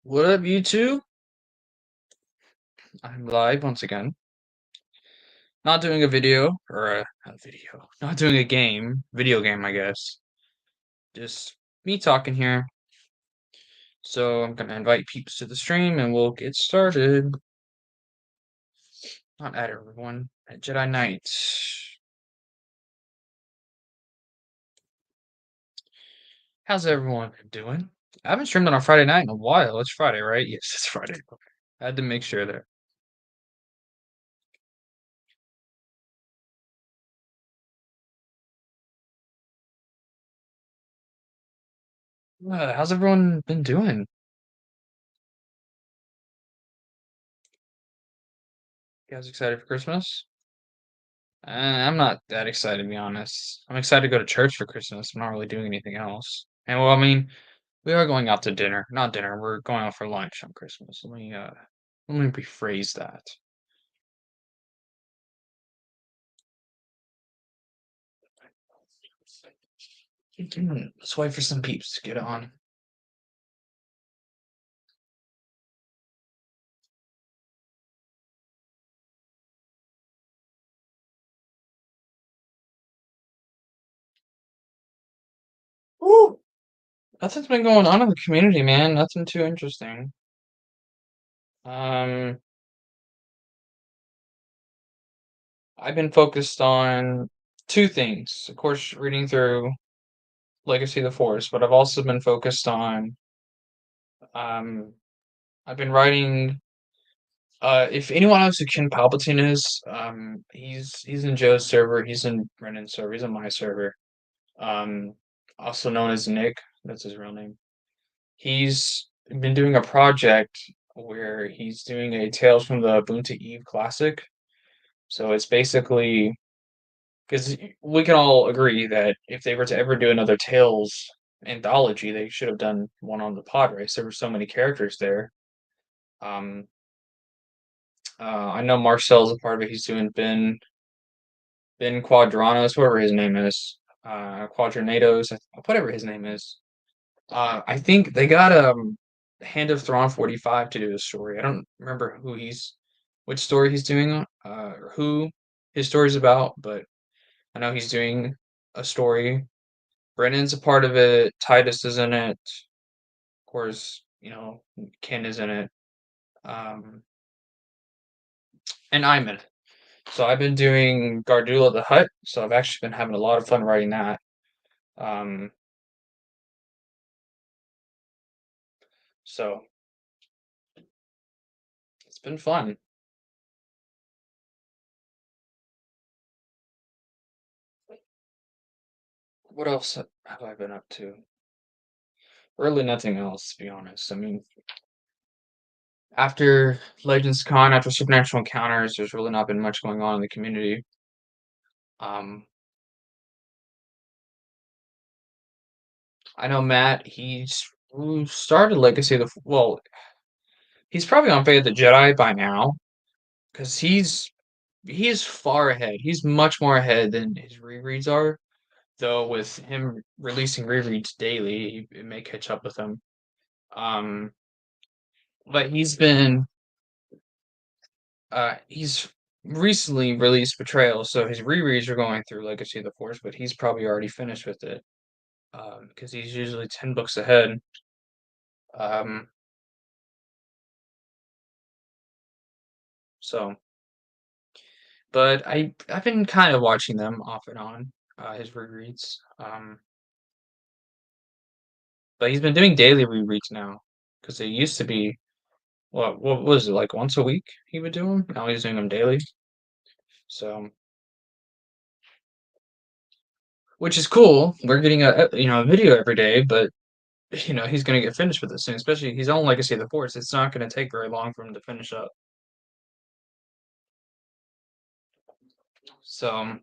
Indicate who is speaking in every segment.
Speaker 1: What up, YouTube? I'm live once again. Not doing a video or a video. Not doing a game, video game, I guess. Just me talking here. So I'm gonna invite peeps to the stream and we'll get started. Not at everyone. At Jedi Knight. How's everyone doing? I haven't streamed on a Friday night in a while. It's Friday, right? Yes, it's Friday. Okay. I had to make sure there. How's everyone been doing? You guys excited for Christmas? I'm not that excited to be honest. I'm excited to go to church for Christmas. I'm not really doing anything else. And well, I mean, we are going out to dinner. Not dinner. We're going out for lunch on Christmas. Let me rephrase that. Let's wait for some peeps to get on. Woo! Nothing's been going on in the community, man. Nothing too interesting. Um, I've been focused on two things. Of course, reading through Legacy of the Force, but I've also been focused on um I've been writing. If anyone knows who Ken Palpatine is, he's in Joe's server, he's in Brennan's server, he's in my server. Um, Also known as Nick, that's his real name. He's been doing a project where he's doing a Tales from the Boonta Eve Classic. So it's basically because we can all agree that if they were to ever do another Tales anthology, they should have done one on the pod race. There were so many characters there. Um, I know Marcel's a part of it. He's doing Ben Quadranos, whatever his name is, Quadranados, whatever his name is. I think they got Hand of Thrawn 45 to do a story. I don't remember which story he's doing, or who his story's about, but I know he's doing a story. Brennan's a part of it. Titus is in it. Of course, Ken is in it. Um, and I'm in it. So I've been doing Gardula the Hutt. So I've actually been having a lot of fun writing that. Um, so it's been fun. What else have I been up to? Really nothing else, to be honest. I mean, after Legends Con, after Supernatural Encounters, there's really not been much going on in the community. Um, I know Matt, he's who started Legacy of the well, he's probably on Fate of the Jedi by now, because he's far ahead. He's much more ahead than his rereads are. Though with him releasing rereads daily, it may catch up with him. Um, but he's recently released Betrayal, so his rereads are going through Legacy of the Force, but he's probably already finished with it because he's usually 10 books ahead. Um, so, but I've been kind of watching them off and on, his rereads. But he's been doing daily rereads now because it used to be what was it, like once a week he would do them. Now he's doing them daily. So, which is cool. We're getting a video every day, but he's gonna get finished with it soon. Especially he's on Legacy of the Force. It's not gonna take very long for him to finish up. So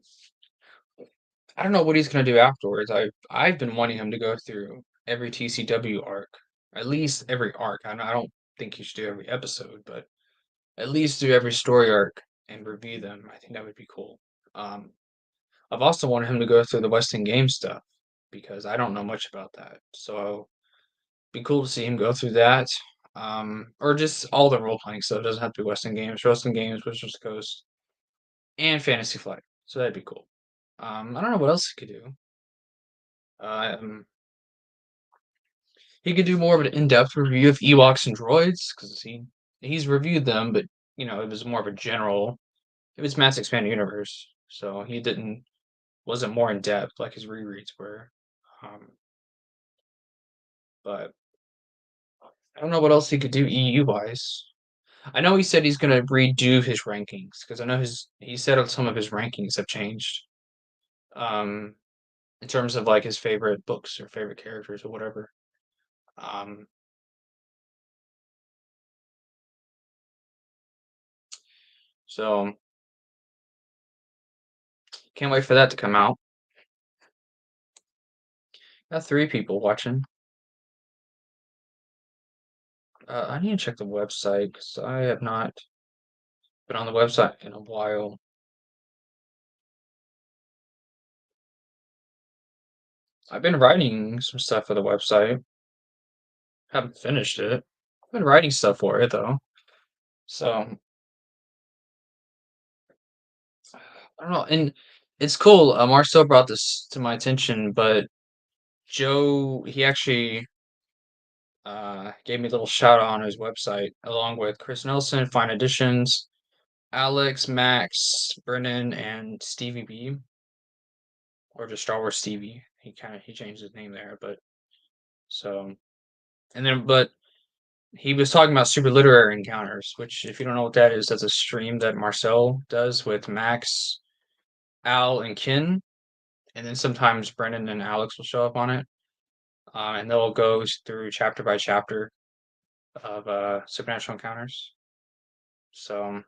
Speaker 1: I don't know what he's gonna do afterwards. I've been wanting him to go through every TCW arc, at least every arc. I don't think he should do every episode, but at least do every story arc and review them. I think that would be cool. Um, I've also wanted him to go through the Western Game stuff because I don't know much about that. So it'd be cool to see him go through that. or just all the role playing stuff. It doesn't have to be Western Games, Western Games, Wizards of the Coast, and Fantasy Flight. So that'd be cool. I don't know what else he could do. Um, he could do more of an in-depth review of Ewoks and droids because he's reviewed them, but it was more of a general. It was Mass Expanded Universe, so he wasn't more in depth like his rereads were. Um, but I don't know what else he could do EU wise. I know he said he's gonna redo his rankings because I know he said some of his rankings have changed. Um, in terms of like his favorite books or favorite characters or whatever. Um, so can't wait for that to come out. Got 3 people watching. I need to check the website because I have not been on the website in a while. I've been writing some stuff for the website. Haven't finished it. I've been writing stuff for it though. So I don't know. And it's cool. Marcel brought this to my attention, but Joe, he actually gave me a little shout out on his website, along with Chris Nelson, Fine Editions, Alex, Max, Brennan, and Stevie B, or just Star Wars Stevie. He changed his name there, but so but he was talking about super literary encounters, which if you don't know what that is, that's a stream that Marcel does with Max, Al, and Kin, and then sometimes Brennan and Alex will show up on it, and they'll go through chapter by chapter of supernatural encounters. So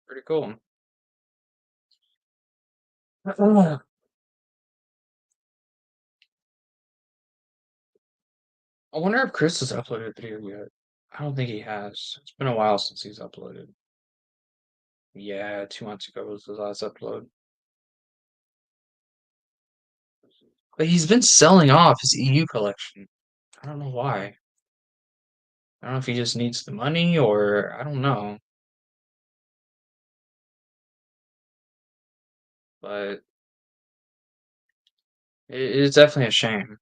Speaker 1: pretty cool. I wonder if Chris has uploaded a video yet. I don't think he has. It's been a while since he's uploaded. Yeah, 2 months ago was the last upload. But he's been selling off his EU collection. I don't know why. I don't know if he just needs the money or I don't know. But it is definitely a shame.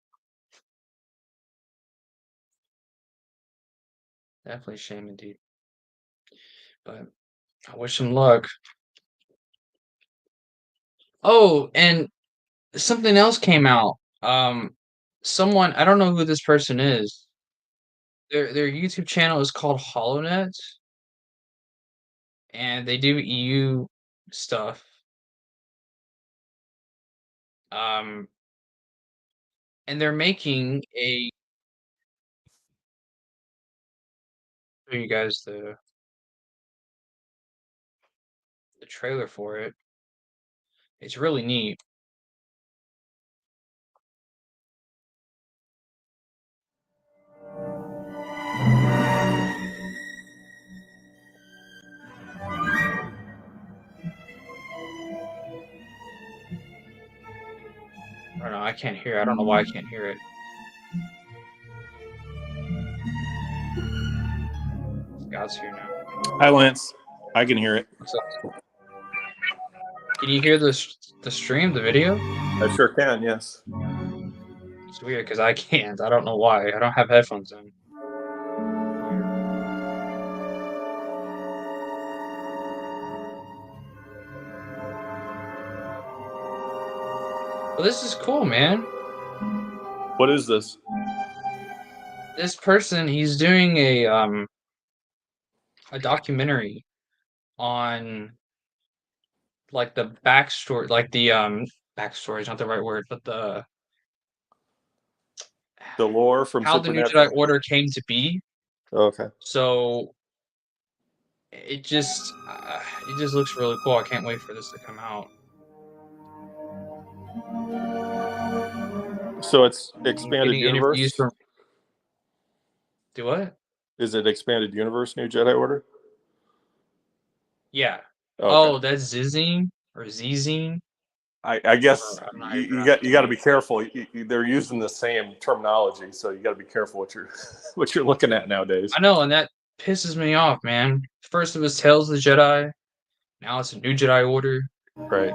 Speaker 1: Definitely a shame indeed. But I wish him luck. Oh, and something else came out. Someone I don't know who this person is. Their YouTube channel is called HoloNet, and they do EU stuff. Um, and they're making a show you guys the trailer for it. It's really neat. I don't know. I can't hear. I don't know why I can't hear it. Scott's here now.
Speaker 2: Hi, Lance. I can hear it.
Speaker 1: What's up? Can you hear the stream, the video?
Speaker 2: I sure can, yes.
Speaker 1: It's weird because I can't. I don't know why. I don't have headphones in. Well, this is cool, man.
Speaker 2: What is this?
Speaker 1: This person, he's doing a documentary on like the backstory, like the backstory is not the right word, but the
Speaker 2: lore from
Speaker 1: how the New
Speaker 2: Supernatural?
Speaker 1: Jedi Order came to be.
Speaker 2: Okay.
Speaker 1: So it just looks really cool. I can't wait for this to come out.
Speaker 2: So it's expanded
Speaker 1: Getting interviews
Speaker 2: universe?
Speaker 1: from do what?
Speaker 2: Is it expanded universe, New Jedi Order?
Speaker 1: Yeah.
Speaker 2: Okay.
Speaker 1: Oh, that's Zizine or Zizine.
Speaker 2: I guess
Speaker 1: I'm not even
Speaker 2: you
Speaker 1: up
Speaker 2: got
Speaker 1: to
Speaker 2: to be
Speaker 1: date.
Speaker 2: careful. They're using the same terminology, so you got to be careful what you're what you're looking at nowadays.
Speaker 1: I know, and that pisses me off, man. First it was Tales of the Jedi, now it's a New Jedi Order.
Speaker 2: Right.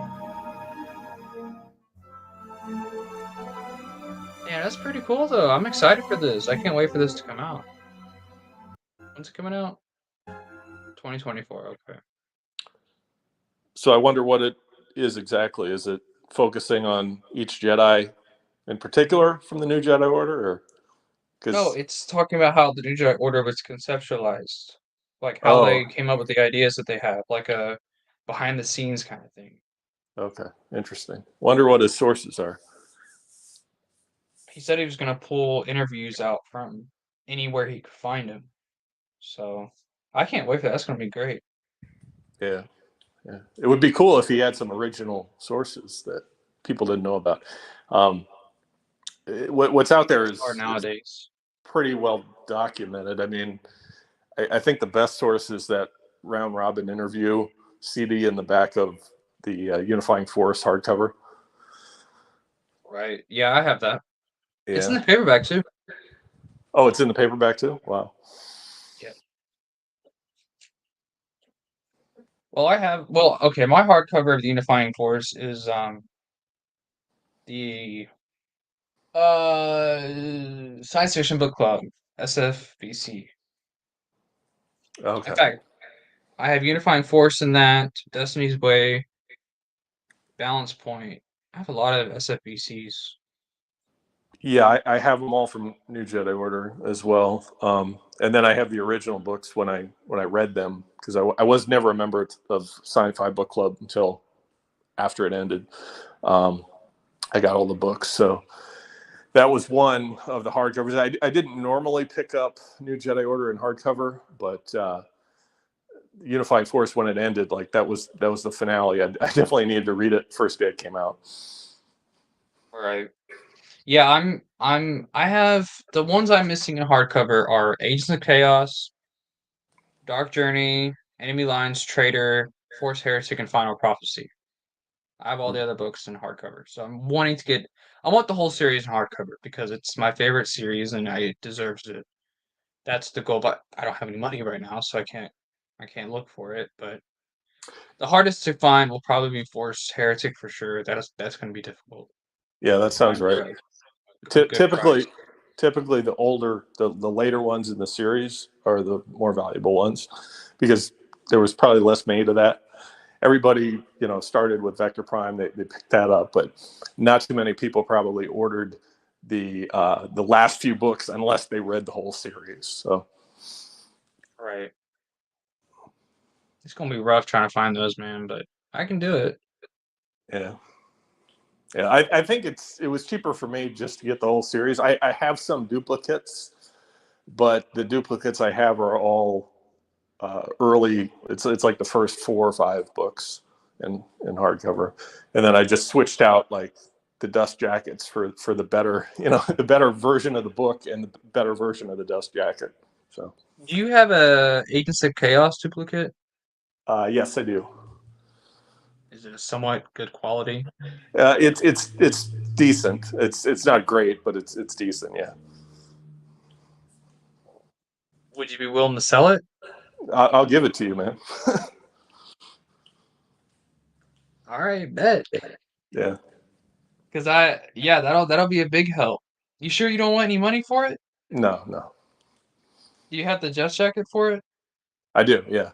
Speaker 1: Yeah, that's pretty cool though. I'm excited for this. I can't wait for this to come out. When's it coming out? 2024. Okay.
Speaker 2: So I wonder what it is exactly. Is it focusing on each Jedi in particular from the New Jedi Order, or
Speaker 1: No,
Speaker 2: because
Speaker 1: it's talking about how the New Jedi Order was conceptualized, like how
Speaker 2: oh,
Speaker 1: they came up with the ideas that they have, like a behind the scenes kind of thing.
Speaker 2: okay, interesting. Wonder what his sources are.
Speaker 1: He said he was gonna pull interviews out from anywhere he could find them. So I can't wait for that. That's gonna be great.
Speaker 2: Yeah, yeah. It would be cool if he had some original sources that people didn't know about. Um, what's out there
Speaker 1: Or
Speaker 2: is
Speaker 1: nowadays.
Speaker 2: pretty well documented. I mean, I think the best source is that round robin interview CD in the back of the Unifying Force hardcover.
Speaker 1: Right. Yeah, I have that. It's in
Speaker 2: Yeah.
Speaker 1: the paperback too.
Speaker 2: Oh, it's in the paperback too. Wow.
Speaker 1: Yeah. Well, okay, my hardcover of the Unifying Force is the Science Fiction Book Club, SFBC. In
Speaker 2: Okay.
Speaker 1: fact, I have Unifying Force in that, Destiny's Way, Balance Point. I have a lot of SFBCs.
Speaker 2: Yeah, I have them all from New Jedi Order as well. And then I have the original books when I read them because I was never a member of Sci-Fi Book Club until after it ended. Um, I got all the books, so that was one of the hardcovers. I didn't normally pick up New Jedi Order in hardcover, but Unifying Force when it ended, like that was the finale. I definitely needed to read it first day it came out.
Speaker 1: Right. Yeah, I have the ones I'm missing in hardcover are Agents of Chaos, Dark Journey, Enemy Lines, Traitor, Force Heretic, and Final Prophecy. I have all the other books in hardcover, so I want the whole series in hardcover because it's my favorite series and it deserves it. That's the goal, but I don't have any money right now, so I can't look for it. But the hardest to find will probably be Force Heretic for sure. That's going to be difficult
Speaker 2: Yeah, that
Speaker 1: to
Speaker 2: sounds
Speaker 1: find
Speaker 2: right.
Speaker 1: for a good price.
Speaker 2: Typically the later ones in the series are the more valuable ones because there was probably less made of that. Everybody, started with Vector Prime. They picked that up, but not too many people probably ordered the last few books unless they read the whole series. So
Speaker 1: Right. It's gonna be rough trying to find those, man, but I can do it.
Speaker 2: yeah, yeah. I think it was cheaper for me just to get the whole series. I have some duplicates, but the duplicates I have are all early. It's like the first 4 or 5 books in hardcover, and then I just switched out like the dust jackets for the better the better version of the book and the better version of the dust jacket. So
Speaker 1: Do you have a Agents of Chaos duplicate?
Speaker 2: yes, I do.
Speaker 1: Is it a somewhat good quality?
Speaker 2: It's decent. It's not great, but it's decent. Yeah,
Speaker 1: Would you be willing to sell it?
Speaker 2: I'll give it to you, man.
Speaker 1: All right, bet.
Speaker 2: Yeah.
Speaker 1: Because yeah, that'll be a big help. You sure you don't want any money for it?
Speaker 2: No, no,
Speaker 1: Do you have the Just Jacket for it?
Speaker 2: I do. Yeah.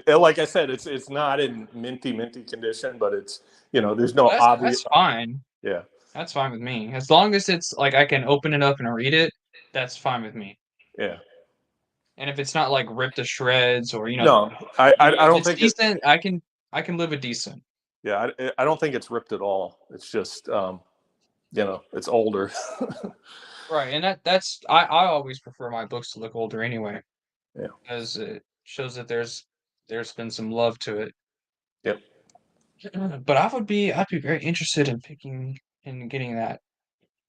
Speaker 2: Like I said, it's not in minty condition, but it's there's no
Speaker 1: Well,
Speaker 2: obvious.
Speaker 1: that's fine.
Speaker 2: Yeah.
Speaker 1: That's fine with me. As long as it's like I can open it up and read it, that's fine with me.
Speaker 2: Yeah.
Speaker 1: And if it's not like ripped to shreds or
Speaker 2: No, I
Speaker 1: if
Speaker 2: don't
Speaker 1: it's
Speaker 2: think it.
Speaker 1: decent, I can live with decent.
Speaker 2: Yeah, I don't think it's ripped at all. It's just it's older.
Speaker 1: Right, and that's I always prefer my books to look older anyway,
Speaker 2: Yeah.
Speaker 1: because it shows that there's been some love to it.
Speaker 2: Yep.
Speaker 1: But I'd be very interested in picking and getting that.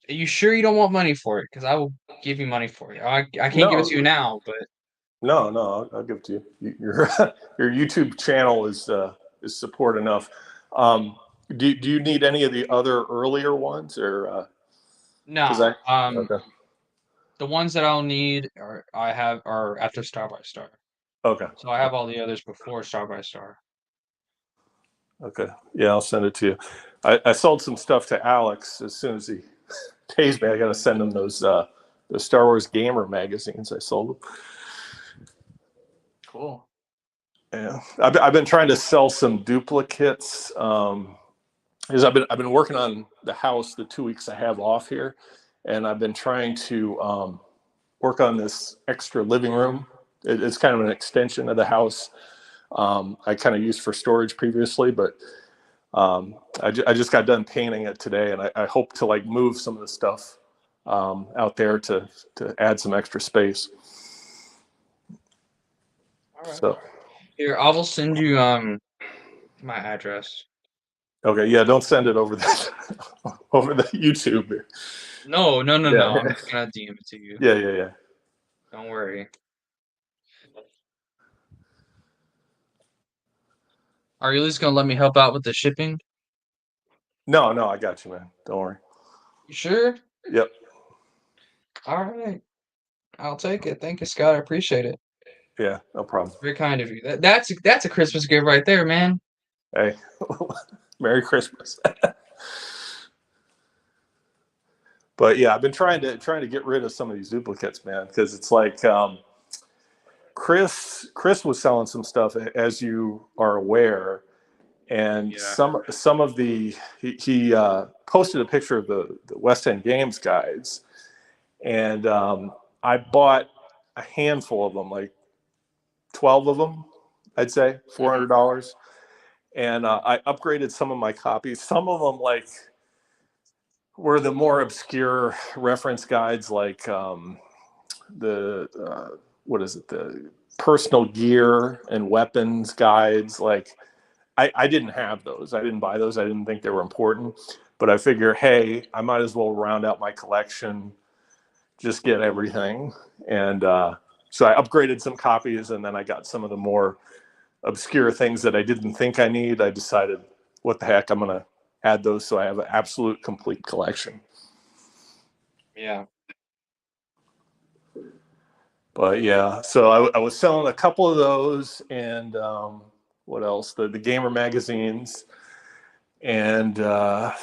Speaker 1: Are you sure you don't want money for it? Because I will give you money for it. I can't give it
Speaker 2: No,
Speaker 1: to you now, but
Speaker 2: no. I'll give it to you. Your your YouTube channel is support enough. Do you need any of the other earlier ones, or because
Speaker 1: No,
Speaker 2: okay,
Speaker 1: the ones that I'll need are after Star by Star.
Speaker 2: okay,
Speaker 1: So I have all the others before Star by Star.
Speaker 2: okay, yeah, I'll send it to you. I sold some stuff to Alex as soon as he pays me. I got to send him those Star Wars Gamer magazines. I sold them.
Speaker 1: Cool.
Speaker 2: Yeah, I've been trying to sell some duplicates. Because I've been working on the house the 2 weeks I have off here, and I've been trying to work on this extra living room. It's kind of an extension of the house. I kind of used for storage previously, but I just got done painting it today, and I hope to like move some of the stuff out there to add some extra space.
Speaker 1: All right.
Speaker 2: So
Speaker 1: Here, I will send you my address.
Speaker 2: okay, yeah, don't send it over the over the YouTube.
Speaker 1: No, no, no, no.
Speaker 2: Yeah,
Speaker 1: I'm just gonna DM it to you.
Speaker 2: yeah.
Speaker 1: Don't worry. Are you at least gonna let me help out with the shipping?
Speaker 2: No, I got you, man. Don't worry.
Speaker 1: You sure?
Speaker 2: Yep.
Speaker 1: All right. I'll take it. Thank you, Scott. I appreciate it.
Speaker 2: Yeah, no problem.
Speaker 1: Very kind of you. That's a Christmas gift right there, man.
Speaker 2: Hey, Merry Christmas. But yeah, I've been trying to get rid of some of these duplicates, man, because it's like Chris was selling some stuff, as you are aware, and
Speaker 1: Yeah.
Speaker 2: some of the he posted a picture of the West End Games guides, and I bought a handful of them, like 12 of them, I'd say $400, and I upgraded some of my copies. Some of them like were the more obscure reference guides, like the what is it, the personal gear and weapons guides. Like I didn't have those. I didn't buy those. I didn't think they were important. But I figure, hey, I might as well round out my collection, just get everything. And so I upgraded some copies, and then I got some of the more obscure things that I didn't think I need. I decided, what the heck, I'm gonna add those so I have an absolute complete collection.
Speaker 1: Yeah.
Speaker 2: But yeah, so I was selling a couple of those, and what else? The gamer magazines, and there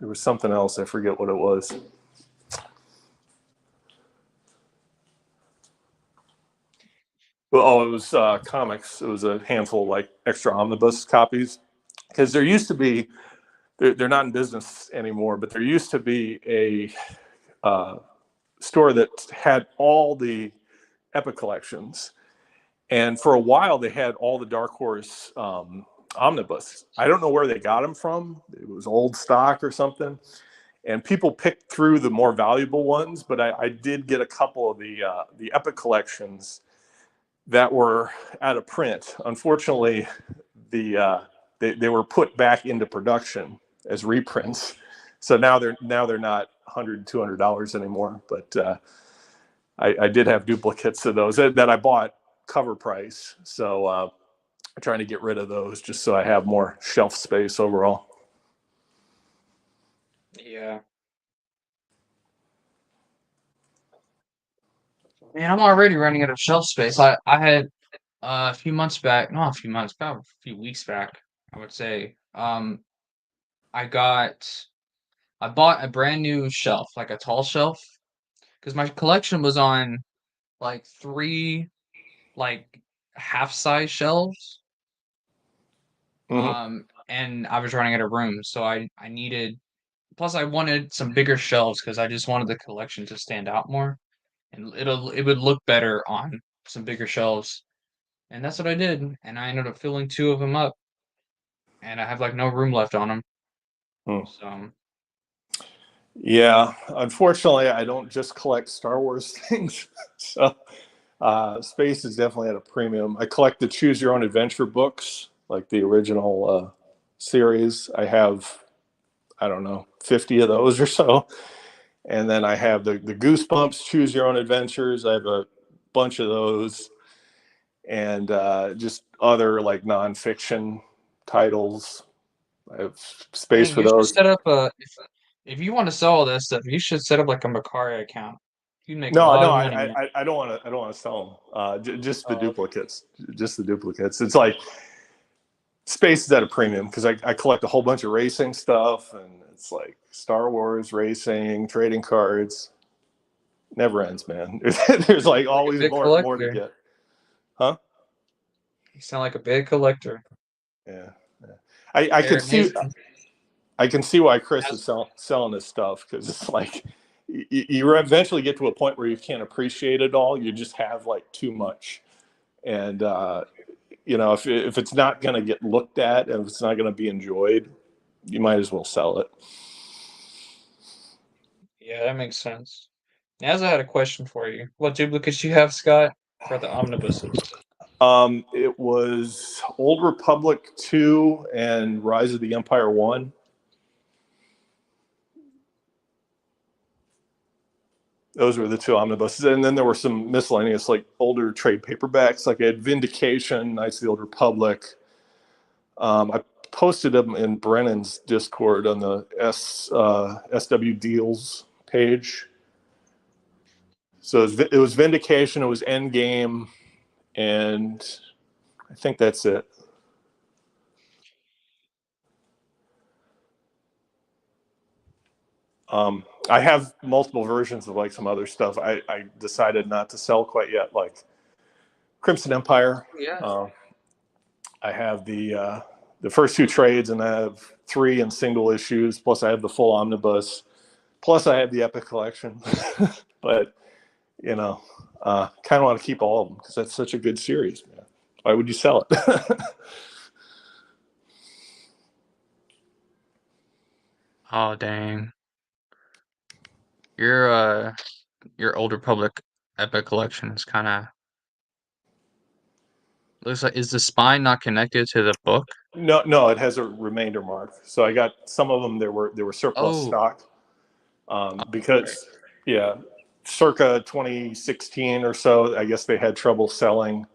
Speaker 2: was something else. I forget what it was. Well, oh, it was comics. It was a handful, like extra omnibus copies, because there used to be. They're not in business anymore, but there used to be a store that had all the Epic collections. And for a while, they had all the Dark Horse omnibus. I don't know where they got them from. It was old stock or something. And people picked through the more valuable ones, but I did get a couple of the Epic collections that were out of print. Unfortunately, they were put back into production as reprints. So now they're not $100, $200 anymore. But I did have duplicates of those that I bought cover price. So I'm trying to get rid of those just so I have more shelf space overall.
Speaker 1: Yeah. Man, I'm already running out of shelf space. I had a few months back, not a few months, about a few weeks back, I would say. I got I bought a brand new shelf, like a tall shelf, because my collection was on like three like half-size shelves.
Speaker 2: Mm-hmm.
Speaker 1: And I was running out of room, so I needed. Plus, I wanted some bigger shelves because I just wanted the collection to stand out more, and it would look better on some bigger shelves. And that's what I did, and I ended up filling two of them up, and I have like no room left on them.
Speaker 2: Mm.
Speaker 1: So
Speaker 2: Yeah, unfortunately, I don't just collect Star Wars things. So space is definitely at a premium. I collect the Choose Your Own Adventure books, like the original series. I have, I don't know, 50 of those or so. And then I have the Goosebumps Choose Your Own Adventures. I have a bunch of those, and just other like nonfiction titles. I have space
Speaker 1: Dang,
Speaker 2: for
Speaker 1: you should
Speaker 2: those.
Speaker 1: set up a if you want to sell all that stuff, you should set up like a Mercari account. You make a
Speaker 2: No,
Speaker 1: lot
Speaker 2: no,
Speaker 1: of money, man.
Speaker 2: I don't want to. I don't want to sell them. Just the
Speaker 1: Oh, okay.
Speaker 2: duplicates. Just the duplicates. It's like space is at a premium because I collect a whole bunch of racing stuff, and it's like Star Wars racing, trading cards. Never ends, man. There's like
Speaker 1: Like a
Speaker 2: always
Speaker 1: big
Speaker 2: more to
Speaker 1: collector.
Speaker 2: get. Huh?
Speaker 1: You sound like a big collector.
Speaker 2: Yeah. Yeah. I can
Speaker 1: Aaron
Speaker 2: see
Speaker 1: Mason.
Speaker 2: I can see why Chris
Speaker 1: Has,
Speaker 2: is selling this stuff because it's like you eventually get to a point where you can't appreciate it all. You just have like too much, and if it's not going to get looked at and if it's not going to be enjoyed, you might as well sell it.
Speaker 1: yeah, that makes sense. Naz, I had a question for you. What duplicates you have, Scott, for the omnibuses?
Speaker 2: It was Old Republic 2 and Rise of the Empire 1. Those were the two omnibuses. And then there were some miscellaneous, like older trade paperbacks. Like I had Vindication, Knights of the Old Republic. I posted them in Brennan's Discord on the SW Deals page. So it was Vindication, it was Endgame, and I think that's it. I have multiple versions of like some other stuff. I decided not to sell quite yet, like Crimson Empire.
Speaker 1: Yeah.
Speaker 2: Uh, I have the first two trades, and I have three in single issues. Plus, I have the full omnibus. Plus, I have the Epic Collection. But kind of want to keep all of them because that's such a good series, man. Why would you sell it?
Speaker 1: Oh, dang. Your Old Republic Epic Collection is kind of looks like is the spine not connected to the book?
Speaker 2: No, no, it has a remainder mark. So I got some of them. There were surplus
Speaker 1: Oh,
Speaker 2: stock
Speaker 1: right.
Speaker 2: because yeah, circa 2016 or so, I guess they had trouble selling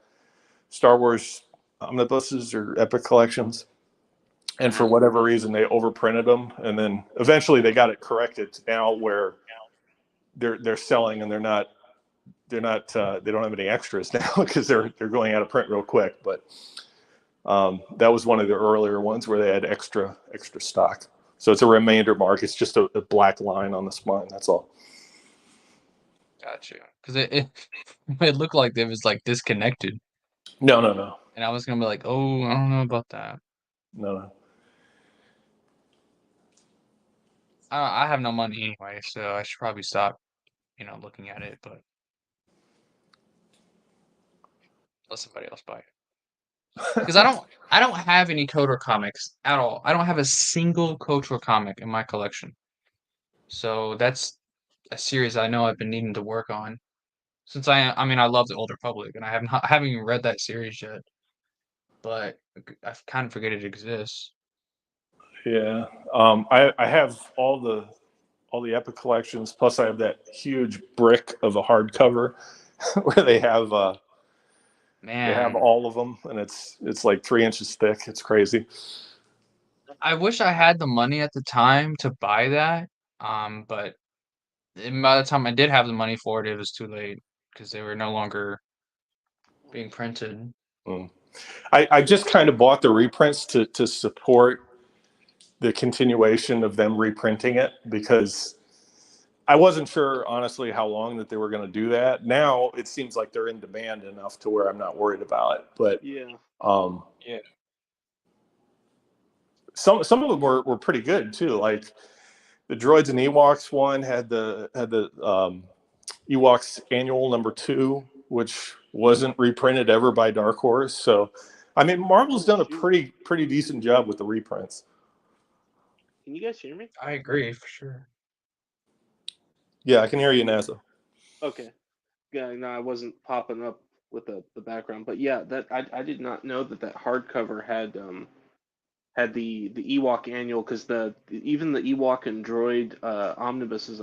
Speaker 2: Star Wars omnibuses or Epic collections, and for
Speaker 1: Mhm.
Speaker 2: whatever reason they overprinted them, and then eventually they got it corrected to now where they're selling and they're not they don't have any extras now because they're going out of print real quick. But that was one of the earlier ones where they had extra stock. So it's a remainder mark. It's just a black line on the spine. That's all.
Speaker 1: Got you. Because it looked like it was like disconnected,
Speaker 2: No, no, no,
Speaker 1: and I was gonna be like, oh, I don't know about that.
Speaker 2: no, no.
Speaker 1: I have no money anyway, so I should probably stop, looking at it. But let somebody else buy it. Because I don't have any Kotor comics at all. I don't have a single Kotor comic in my collection. So that's a series I know I've been needing to work on since I mean I love the Old Republic and I haven't even read that series yet, but I kind of forget it exists.
Speaker 2: Yeah, I have all the Epic collections. Plus, I have that huge brick of a hardcover where they have
Speaker 1: Man,
Speaker 2: all of them, and it's like 3 inches thick. It's crazy.
Speaker 1: I wish I had the money at the time to buy that. But by the time I did have the money for it, it was too late because they were no longer being printed.
Speaker 2: Mm. I just kind of bought the reprints to support the continuation of them reprinting it because I wasn't sure, honestly, how long that they were going to do that. Now it seems like they're in demand enough to where I'm not worried about it. But
Speaker 3: Yeah.
Speaker 2: um,
Speaker 1: Yeah.
Speaker 2: some of them were pretty good too. Like the Droids and Ewoks one had the Ewoks Annual #2, which wasn't reprinted ever by Dark Horse. So, I mean, Marvel's
Speaker 3: Oh
Speaker 2: done a
Speaker 3: shoot.
Speaker 2: pretty decent job with the reprints.
Speaker 3: Can you guys hear me?
Speaker 1: I agree for sure.
Speaker 2: Yeah, I can hear you, NASA.
Speaker 3: Okay. Yeah, no, I wasn't popping up with the background, but yeah, that I did not know that hardcover had the Ewok annual because even the Ewok and Droid omnibus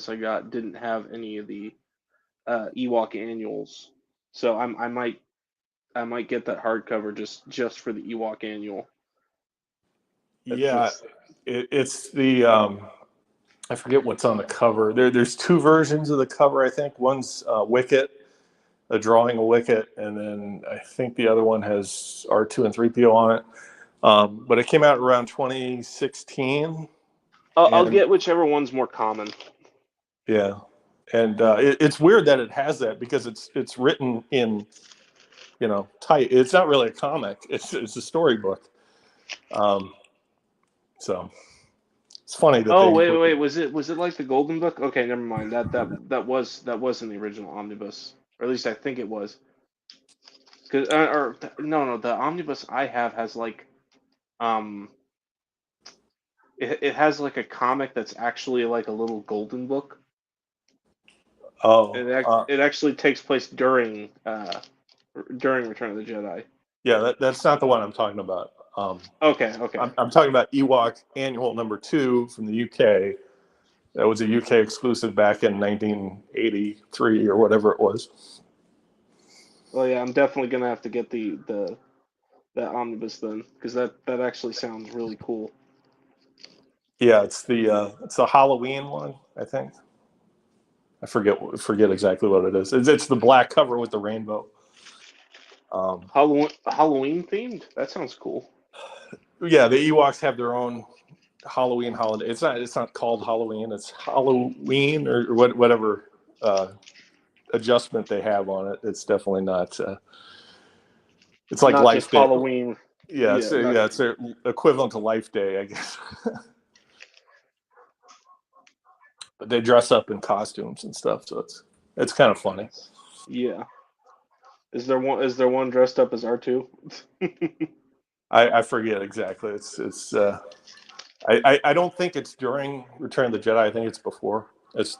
Speaker 3: I got didn't have any of the Ewok annuals. So I might get that hardcover just for the Ewok annual.
Speaker 2: Yeah, it's the I forget what's on the cover. There's two versions of the cover. I think one's Wicket, a drawing of Wicket, and then I think the other one has R2 and 3PO on it. But it came out around 2016.
Speaker 3: I'll
Speaker 2: And
Speaker 3: get whichever one's more common.
Speaker 2: yeah, and it's weird that it has that because it's written in, tight. It's not really a comic. It's a storybook. So it's funny that
Speaker 3: Oh,
Speaker 2: they.
Speaker 3: wait. Was it like the Golden Book? Okay, never mind. That was in the original omnibus, or at least I think it was. Cause or no, the omnibus I have has like it has like a comic that's actually like a little Golden Book. It actually takes place during Return of the Jedi.
Speaker 2: Yeah, that's not the one I'm talking about.
Speaker 3: Okay.
Speaker 2: I'm talking about Ewok Annual #2 from the UK. That was a UK exclusive back in 1983 or whatever it was.
Speaker 3: Well, yeah, I'm definitely gonna have to get the omnibus then, because that actually sounds really cool.
Speaker 2: Yeah, it's the Halloween one, I think. I forget exactly what it is. It's the black cover with the rainbow.
Speaker 3: Halloween themed? That sounds cool.
Speaker 2: Yeah, the Ewoks have their own Halloween holiday. It's not called Halloween. It's Halloween or whatever adjustment they have on it. It's definitely not. It's like
Speaker 3: Not
Speaker 2: Life
Speaker 3: just
Speaker 2: Day.
Speaker 3: Halloween.
Speaker 2: Yeah, it's their equivalent to Life Day, I guess. But they dress up in costumes and stuff, so it's kind of funny.
Speaker 3: Yeah. Is there one dressed up as R2?
Speaker 2: I forget exactly. It's I don't think it's during Return of the Jedi. I think it's before. It's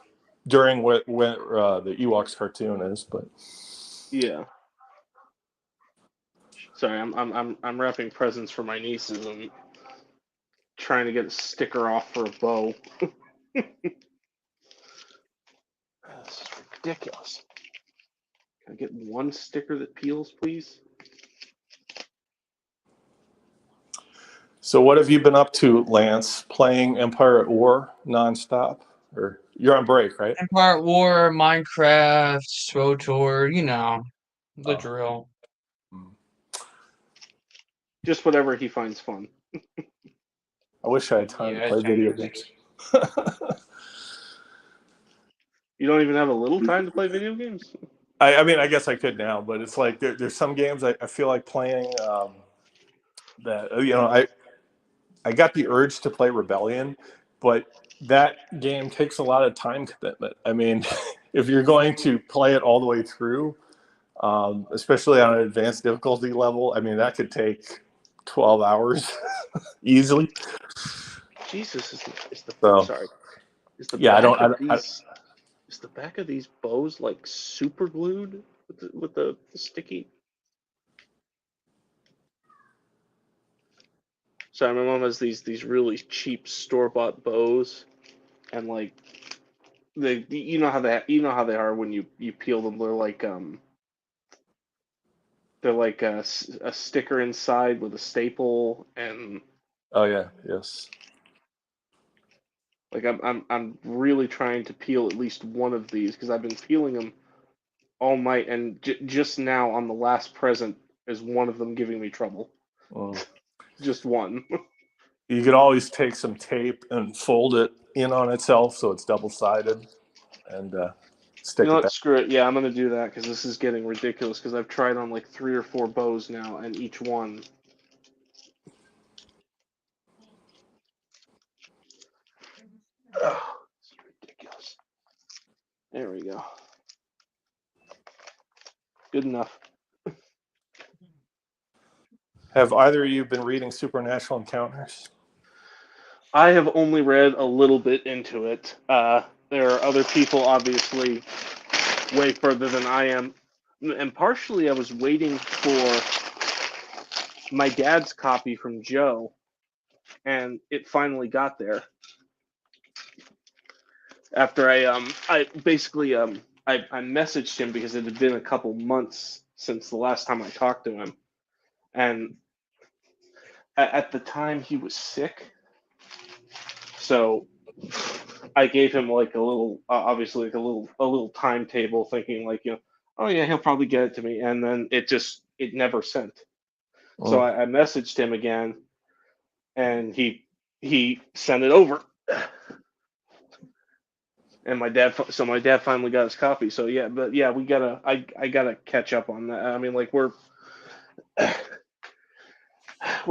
Speaker 2: during when the Ewoks cartoon is, but
Speaker 3: Yeah. Sorry, I'm wrapping presents for my nieces and trying to get a sticker off for a bow. This is ridiculous. Can I get one sticker that peels, please?
Speaker 2: So what have you been up to, Lance? Playing Empire at War nonstop? Or you're on break, right?
Speaker 1: Empire at War, Minecraft, SWTOR, the drill.
Speaker 3: Just whatever he finds fun.
Speaker 2: I wish I had time to play video games.
Speaker 3: You don't even have a little time to play video games?
Speaker 2: I mean, I guess I could now, but it's like there's some games I feel like playing that, I got the urge to play Rebellion, but that game takes a lot of time commitment. I mean, if you're going to play it all the way through, especially on an advanced difficulty level, I mean, that could take 12 hours easily.
Speaker 3: Jesus, is the back of these bows like super glued with the sticky? So my mom has these really cheap store-bought bows, and like you know how they are when you peel them. They're like a sticker inside with a staple, and
Speaker 2: Oh yeah, yes.
Speaker 3: like I'm really trying to peel at least one of these because I've been peeling them all night, and just now on the last present is one of them giving me trouble. Just one.
Speaker 2: You could always take some tape and fold it in on itself so it's double-sided and stick it back.
Speaker 3: Screw it. Yeah, I'm gonna do that because this is getting ridiculous. Because I've tried on like 3 or 4 bows now, and each one. Oh, it's ridiculous. There we go. Good enough.
Speaker 2: Have either of you been reading Supernatural Encounters?
Speaker 3: I have only read a little bit into it. There are other people, obviously, way further than I am. And partially I was waiting for my dad's copy from Joe, and it finally got there. After I basically I messaged him because it had been a couple months since the last time I talked to him, and at the time he was sick, so I gave him like a little, obviously like a little timetable, thinking like, oh yeah, he'll probably get it to me, and then it never sent. So
Speaker 2: Mm.
Speaker 3: I messaged him again, and he sent it over, and my dad finally got his copy. So yeah, but yeah, I gotta catch up on that. I mean, like we're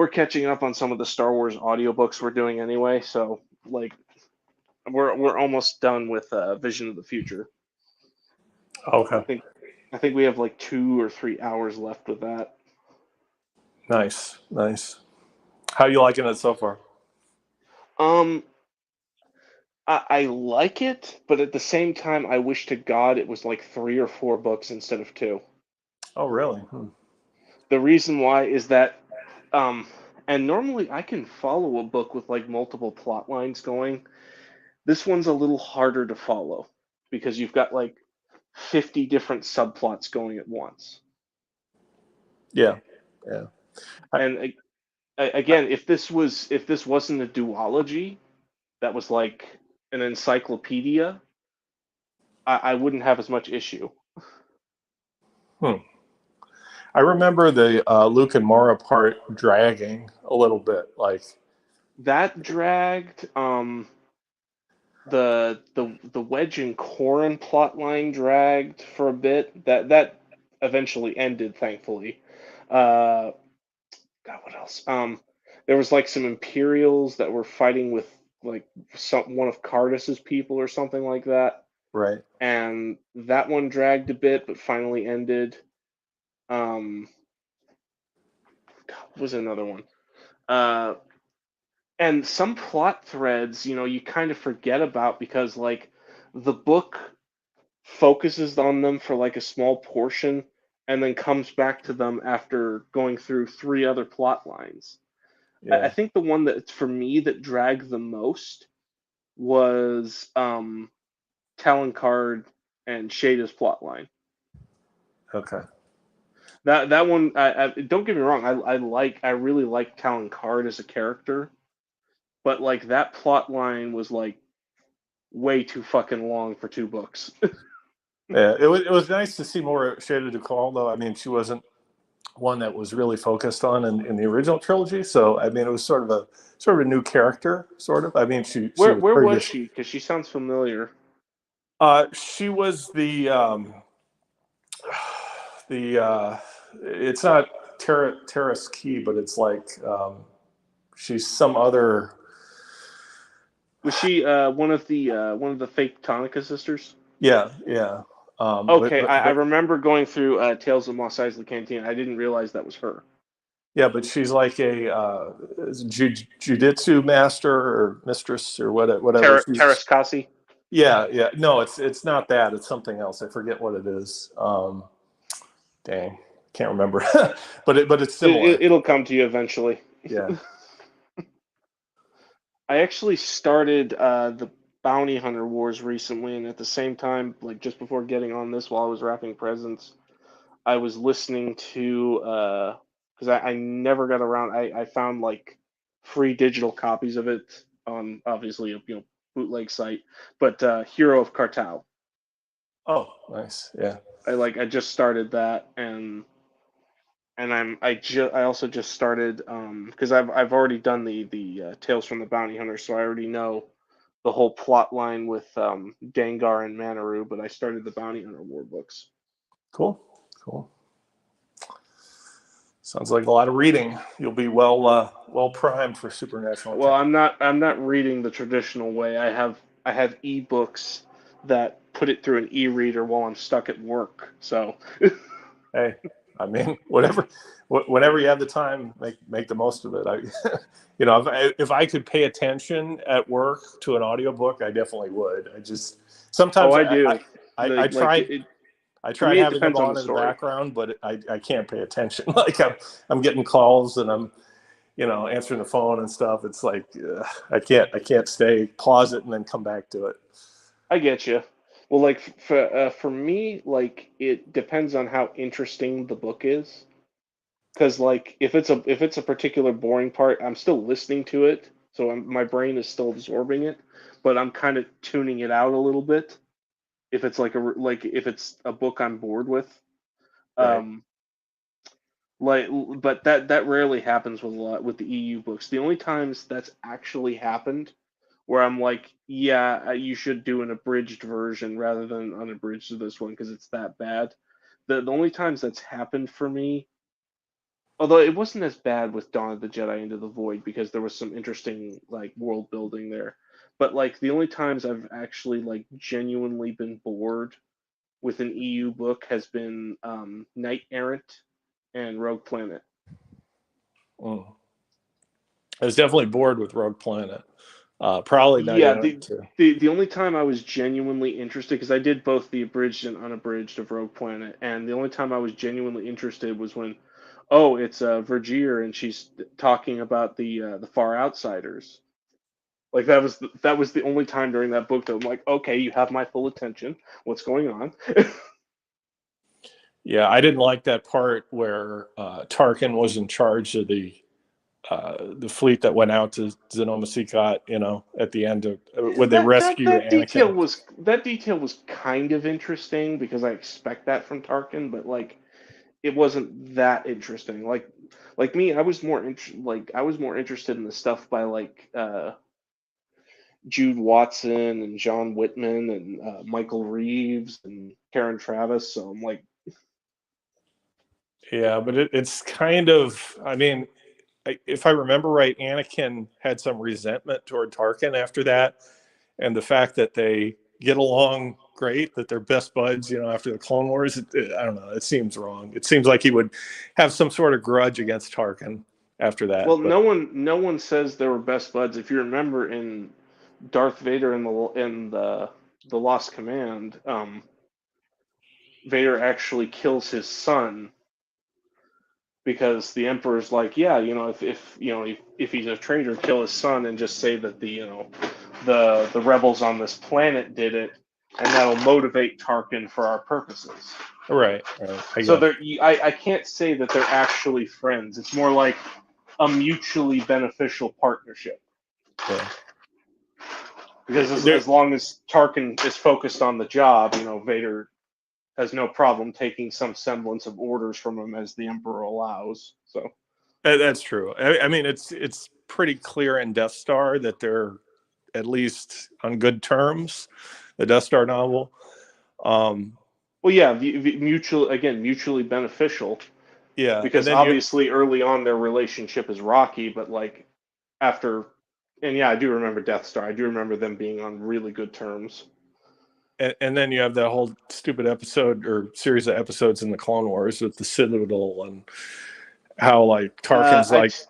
Speaker 3: catching up on some of the Star Wars audiobooks we're doing anyway. So like we're almost done with Vision of the Future. I
Speaker 2: Okay.
Speaker 3: think I think we have like 2 or 3 hours left with that.
Speaker 2: Nice. Nice. How you liking it so far?
Speaker 3: Um, I like it, but at the same time, I wish to God it was like 3 or 4 books instead of two.
Speaker 2: Oh, really? Hmm.
Speaker 3: The reason why is that, and normally I can follow a book with like multiple plot lines going. This one's a little harder to follow because you've got like 50 different subplots going at once.
Speaker 2: Yeah. Yeah. I,
Speaker 3: And again, if this wasn't a duology that was like an encyclopedia, I wouldn't have as much issue.
Speaker 2: hmm. I remember the Luke and Mara part dragging a little bit. Like,
Speaker 3: That dragged. The Wedge and Corrin plotline dragged for a bit. That eventually ended, thankfully. Uh, God, what else? There was like some Imperials that were fighting with like one of Cardus's people or something like that,
Speaker 2: right.
Speaker 3: and that one dragged a bit, but finally ended. Um, God, what was another one? Uh, and some plot threads, you kind of forget about because like the book focuses on them for like a small portion and then comes back to them after going through 3 other plot lines. I
Speaker 2: Yeah.
Speaker 3: think the one that for me that dragged the most was Talon Card and Shada's plot line.
Speaker 2: Okay.
Speaker 3: That one, I don't get me wrong, I really like Talon Card as a character, but like that plot line was like way too fucking long for 2 books.
Speaker 2: Yeah. It was nice to see more Shada Duvall, though. I mean, she wasn't one that was really focused on in the original trilogy. So I mean, it was sort of a new character, sort of. I mean, she was
Speaker 3: Where was
Speaker 2: previous.
Speaker 3: she? Because she sounds familiar.
Speaker 2: She was the it's not Terrace Key, but it's like she's some other.
Speaker 3: Was she one of the fake Tonica sisters?
Speaker 2: Yeah, yeah. But,
Speaker 3: Okay,
Speaker 2: but
Speaker 3: I
Speaker 2: but
Speaker 3: remember going through Tales of Mos Eisley Cantina. I didn't realize that was her.
Speaker 2: yeah, but she's like a jujitsu master or mistress or whatever.
Speaker 3: Terrace Kasi.
Speaker 2: Yeah, yeah. No, it's not that. It's something else. I forget what it is. Dang, can't remember. but it's similar.
Speaker 3: It'll come to you eventually.
Speaker 2: Yeah.
Speaker 3: I actually started the Bounty Hunter Wars recently, and at the same time, like just before getting on this, while I was wrapping presents, I was listening to because I never got around. I found like free digital copies of it on obviously a bootleg site, but Hero of Cartal.
Speaker 2: Oh, nice. Yeah.
Speaker 3: I just started that, and I also just started because I've already done the Tales from the Bounty Hunter, so I already know the whole plot line with Dengar and Manaru. But I started the Bounty Hunter War books.
Speaker 2: Cool. Cool. Sounds like a lot of reading. You'll be well primed for supernatural
Speaker 3: Well,
Speaker 2: attack.
Speaker 3: I'm not reading the traditional way. I have ebooks that put it through an e-reader while I'm stuck at work. So
Speaker 2: Hey, I mean, whenever you have the time, make the most of it. If I could pay attention at work to an audiobook, I definitely would. I just
Speaker 3: oh,
Speaker 2: sometimes
Speaker 3: I
Speaker 2: I
Speaker 3: do.
Speaker 2: I, I try I
Speaker 3: For
Speaker 2: try
Speaker 3: me, it
Speaker 2: having them
Speaker 3: depends on
Speaker 2: on
Speaker 3: the
Speaker 2: in the
Speaker 3: story.
Speaker 2: background, but I can't pay attention. Like I'm getting calls and I'm answering the phone and stuff. It's like I can't stay pause it and then come back to it.
Speaker 3: I get you. Well, like for me, like it depends on how interesting the book is. because like if it's a particular boring part, I'm still listening to it, so my brain is still absorbing it, but I'm kind of tuning it out a little bit. If it's like if it's a book I'm bored with,
Speaker 2: Right.
Speaker 3: um, like but that rarely happens with a lot with the EU books. The only times that's actually happened where I'm like, yeah, you should do an abridged version rather than unabridged to this one because it's that bad. The only times that's happened for me, although it wasn't as bad with Dawn of the Jedi Into the Void because there was some interesting like world building there. But like the only times I've actually like genuinely been bored with an EU book has been Knight Errant and Rogue Planet.
Speaker 2: Mm. I was definitely bored with Rogue Planet. Probably Night
Speaker 3: Yeah,
Speaker 2: Errant too.
Speaker 3: the only time I was genuinely interested, because I did both the abridged and unabridged of Rogue Planet, and the only time I was genuinely interested was when, oh, it's Vergier and she's talking about the Far Outsiders. Like that was the only time during that book that I'm like, okay, you have my full attention. What's going on?
Speaker 2: Yeah, I didn't like that part where Tarkin was in charge of the fleet that went out to Sonoma Seacat, at the end of when they rescue Anakin.
Speaker 3: That detail was kind of interesting because I expect that from Tarkin, but like it wasn't that interesting. Like me, I was more interested in the stuff by like Jude Watson and John Whitman and Michael Reeves and Karen Travis. So I'm like,
Speaker 2: Yeah, but it's kind of, I mean, if I remember right, Anakin had some resentment toward Tarkin after that, and the fact that they get along great, that they're best buds, after the Clone Wars. I don't know. It seems wrong. It seems like he would have some sort of grudge against Tarkin after
Speaker 3: well,
Speaker 2: that. But
Speaker 3: no one says they were best buds. If you remember in Darth Vader in the Lost Command, Vader actually kills his son because the Emperor's like, yeah, if he's a traitor, kill his son and just say that the rebels on this planet did it, and that'll motivate Tarkin for our purposes.
Speaker 2: right, I
Speaker 3: So
Speaker 2: got
Speaker 3: I can't say that they're actually friends. It's more like a mutually beneficial partnership.
Speaker 2: yeah.
Speaker 3: Because
Speaker 2: There,
Speaker 3: as long as Tarkin is focused on the job, Vader has no problem taking some semblance of orders from him as the Emperor allows. So
Speaker 2: that's true. I mean, it's pretty clear in Death Star that they're at least on good terms. The Death Star novel.
Speaker 3: well, yeah, mutually beneficial.
Speaker 2: Yeah, and
Speaker 3: Because
Speaker 2: then you
Speaker 3: obviously early on their relationship is rocky, but like after, and yeah, I do remember Death Star. I do remember them being on really good terms.
Speaker 2: and then you have that whole stupid episode or series of episodes in the Clone Wars with the Citadel and how like
Speaker 3: Uh,
Speaker 2: Tarkin's
Speaker 3: I
Speaker 2: like
Speaker 3: t-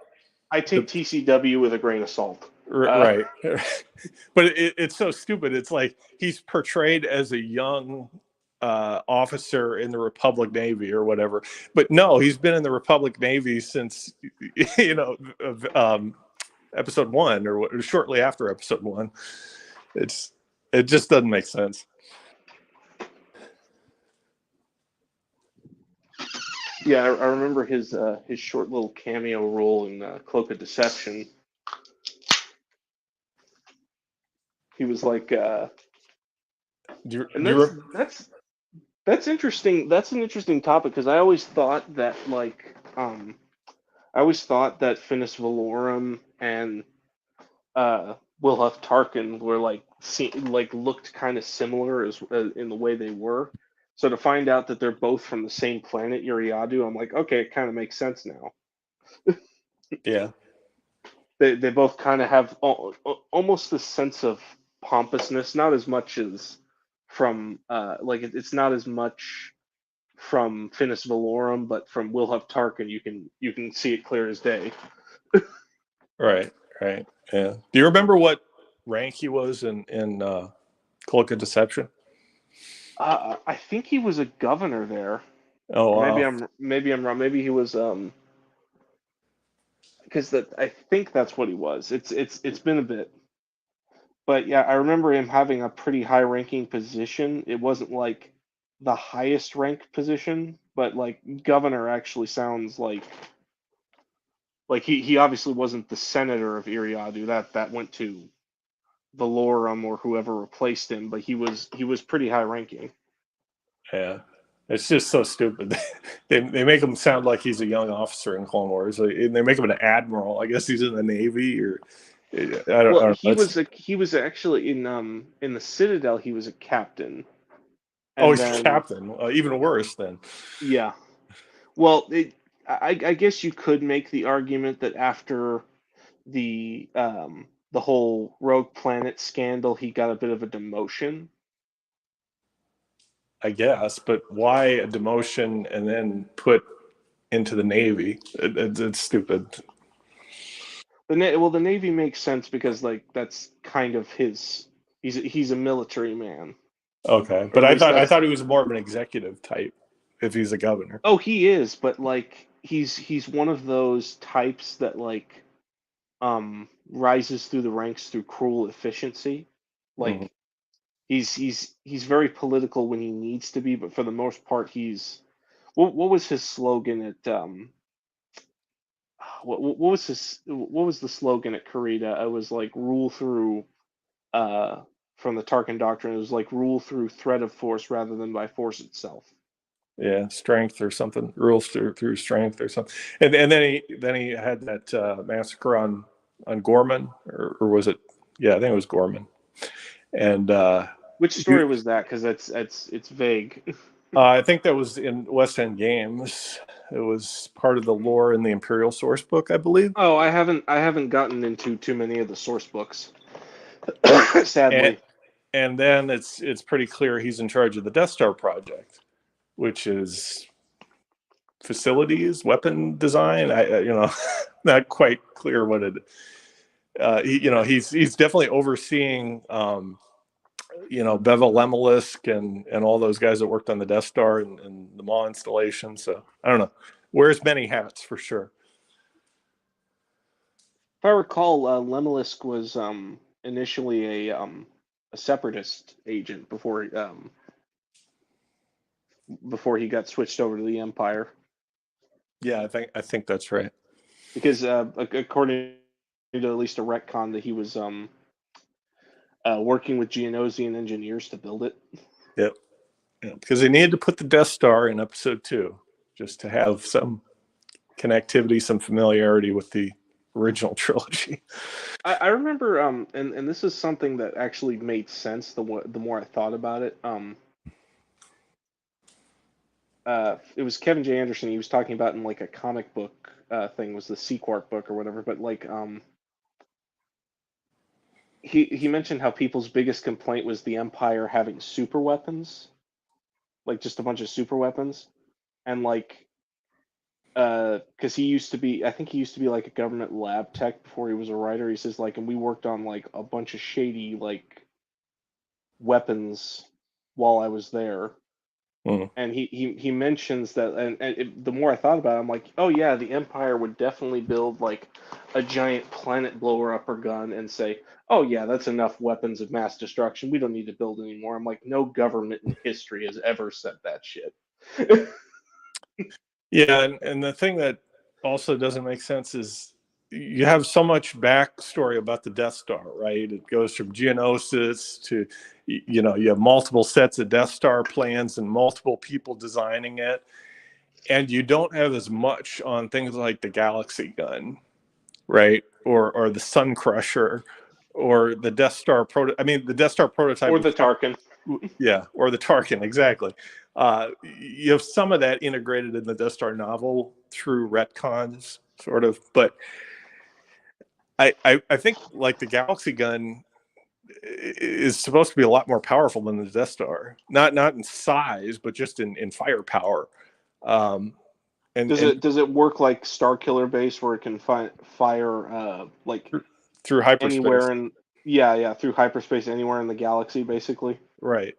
Speaker 3: I
Speaker 2: the
Speaker 3: take TCW with a grain of salt.
Speaker 2: right, but it's so stupid. It's like he's portrayed as a young officer in the Republic Navy or whatever, but no, he's been in the Republic Navy since episode one or shortly after episode one. It just doesn't make sense.
Speaker 3: Yeah, I remember his short little cameo role in Cloak of Deception. He was like,
Speaker 2: Do
Speaker 3: and
Speaker 2: you, do
Speaker 3: that's interesting. That's an interesting topic because I always thought that I always thought that Finis Valorum and Wilhuff Tarkin were like looked kind of similar as in the way they were. So to find out that they're both from the same planet, Uriadu, I'm like, okay, it kind of makes sense now.
Speaker 2: yeah.
Speaker 3: They both kind of have almost this sense of pompousness, not as much as from it's not as much from Finis Valorum, but from Wilhuff Tarkin, you can see it clear as day.
Speaker 2: Right, right. Yeah. Do you remember what rank he was in Cloak of Deception?
Speaker 3: I think he was a governor there,
Speaker 2: Oh
Speaker 3: or
Speaker 2: wow.
Speaker 3: maybe I'm wrong. Maybe he was because that I think that's what he was. It's been a bit, but yeah, I remember him having a pretty high ranking position. It wasn't like the highest ranked position, but like governor actually sounds like he obviously wasn't the senator of Iriadu. That went to Valorum or whoever replaced him, but he was pretty high ranking.
Speaker 2: Yeah, it's just so stupid. They make him sound like he's a young officer in Clone Wars. And they make him an admiral. I guess he's in the Navy, or I don't
Speaker 3: Well,
Speaker 2: know.
Speaker 3: he was actually in the Citadel. He was a captain.
Speaker 2: Oh,
Speaker 3: And
Speaker 2: he's a
Speaker 3: then,
Speaker 2: captain. Even worse then.
Speaker 3: yeah. Well, I guess you could make the argument that after the whole Rogue Planet scandal, he got a bit of a demotion.
Speaker 2: I guess, but why a demotion and then put into the Navy? It's stupid.
Speaker 3: The Navy makes sense because like that's kind of his. He's a military man.
Speaker 2: Okay,
Speaker 3: Or
Speaker 2: but
Speaker 3: at
Speaker 2: I
Speaker 3: least
Speaker 2: thought
Speaker 3: that's
Speaker 2: he was more of an executive type if he's a governor.
Speaker 3: Oh, he is, but like he's one of those types that like rises through the ranks through cruel efficiency.
Speaker 2: Mhm.
Speaker 3: Like he's very political when he needs to be, but for the most part he's what was his slogan at what was the slogan at Karita? It was like rule through from the Tarkin Doctrine. It was like rule through threat of force rather than by force itself.
Speaker 2: Yeah, strength or something. Rules through strength or something. And then he had that massacre on Gorman, or was it? Yeah, I think it was Gorman. And
Speaker 3: Which story was that? Because it's vague.
Speaker 2: I think that was in West End Games. It was part of the lore in the Imperial source book, I believe.
Speaker 3: Oh, I haven't gotten into too many of the source books,
Speaker 2: And,
Speaker 3: sadly.
Speaker 2: and then it's pretty clear he's in charge of the Death Star project, which is facilities, weapon design. Not quite clear what it. He's definitely overseeing. Bevel Lemelisk and all those guys that worked on the Death Star and the Maw installation. So I don't know. Wears many hats for sure.
Speaker 3: If I recall, Lemelisk was initially a separatist agent before he got switched over to the Empire.
Speaker 2: Yeah, I think that's right.
Speaker 3: Because according to at least a retcon, that he was working with Geonosian engineers to build it.
Speaker 2: Yep. Because they needed to put the Death Star in Episode 2 just to have some connectivity, some familiarity with the original trilogy.
Speaker 3: I remember, and this is something that actually made sense the more I thought about it. It was Kevin J. Anderson. He was talking about in like a comic book thing, was the Sequark book or whatever. But like, he mentioned how people's biggest complaint was the Empire having super weapons, like just a bunch of super weapons, and like, because I think he used to be like a government lab tech before he was a writer. He says like, and we worked on like a bunch of shady like weapons while I was there. And he mentions that, the more I thought about it, I'm like, oh yeah, the Empire would definitely build like a giant planet blower upper gun and say, oh yeah, that's enough weapons of mass destruction. We don't need to build anymore. I'm like, no government in history has ever said that shit.
Speaker 2: Yeah, and the thing that also doesn't make sense is you have so much backstory about the Death Star, right? It goes from Geonosis to, you have multiple sets of Death Star plans and multiple people designing it. And you don't have as much on things like the Galaxy Gun, right? Or the Sun Crusher, or the Death Star the Death Star prototype.
Speaker 3: Or the Tarkin.
Speaker 2: Yeah, or the Tarkin, exactly. You have some of that integrated in the Death Star novel through retcons, sort of. But I think like the Galaxy Gun is supposed to be a lot more powerful than the Death Star. Not in size, but just in firepower.
Speaker 3: Does it work like Starkiller Base where it can fire like
Speaker 2: through hyperspace?
Speaker 3: Anywhere through hyperspace anywhere in the galaxy, basically.
Speaker 2: Right.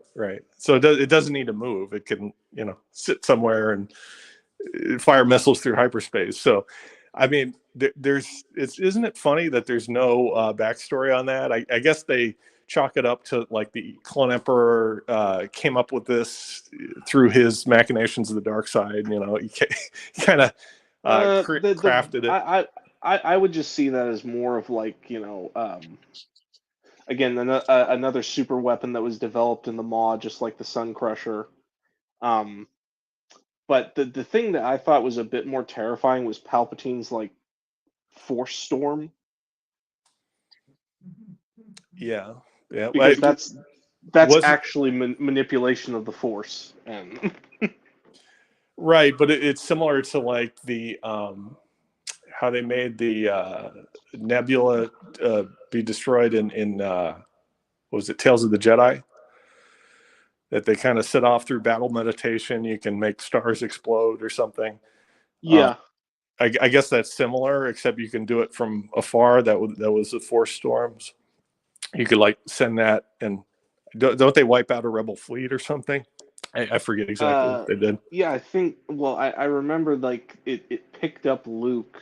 Speaker 2: So it doesn't need to move. It can sit somewhere and fire missiles through hyperspace. So, I mean, isn't it funny that there's no backstory on that? I guess they chalk it up to like the Clone Emperor came up with this through his machinations of the dark side. He kind of crafted it.
Speaker 3: I would just see that as more of like, again, another super weapon that was developed in the Maw, just like the Sun Crusher. But the thing that I thought was a bit more terrifying was Palpatine's like Force Storm.
Speaker 2: Yeah,
Speaker 3: because that's actually manipulation of the Force, and
Speaker 2: right. But it's similar to like the how they made the Nebula be destroyed in what was it, Tales of the Jedi? That they kind of set off through battle meditation. You can make stars explode or something.
Speaker 3: yeah.
Speaker 2: I guess that's similar, except you can do it from afar. That was the Force Storms. You could like send that, and don't they wipe out a rebel fleet or something? I forget exactly what they did.
Speaker 3: Yeah, I think. Well, I remember like it picked up Luke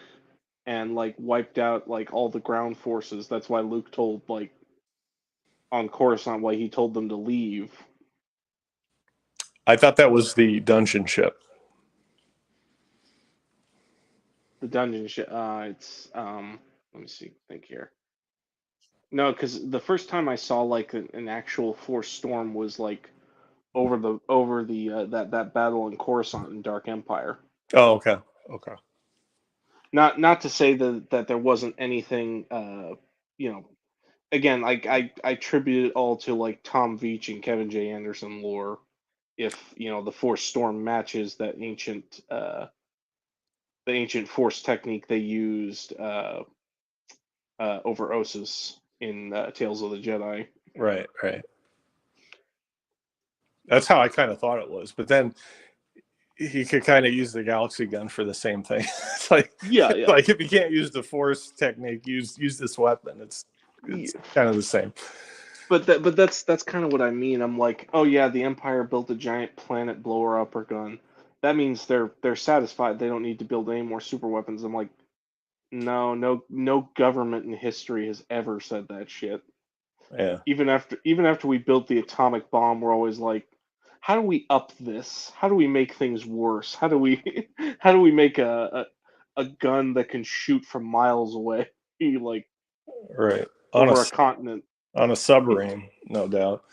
Speaker 3: and like wiped out like all the ground forces. That's why Luke told like on Coruscant why he told them to leave.
Speaker 2: I thought that was the dungeon ship.
Speaker 3: The dungeon ship. It's Let me see. Think here. No, because the first time I saw like an actual Force Storm was like over the that battle in Coruscant in Dark Empire.
Speaker 2: Oh, okay.
Speaker 3: Not to say that there wasn't anything, again, like I attribute it all to like Tom Veach and Kevin J. Anderson lore. If the Force Storm matches that the ancient Force technique they used over Ossus in Tales of the Jedi.
Speaker 2: Right. That's how I kind of thought it was, but then he could kind of use the galaxy gun for the same thing. It's like,
Speaker 3: yeah.
Speaker 2: like if you can't use the Force technique, use this weapon. It's kind of the same.
Speaker 3: But that's kind of what I mean. I'm like, oh yeah, the Empire built a giant planet blower upper gun. That means they're satisfied. They don't need to build any more super weapons. I'm like, no government in history has ever said that shit.
Speaker 2: Yeah.
Speaker 3: Even after we built the atomic bomb, we're always like, how do we up this? How do we make things worse? How do we how do we make a gun that can shoot from miles away, like
Speaker 2: Right.
Speaker 3: over a continent?
Speaker 2: On a submarine, no doubt.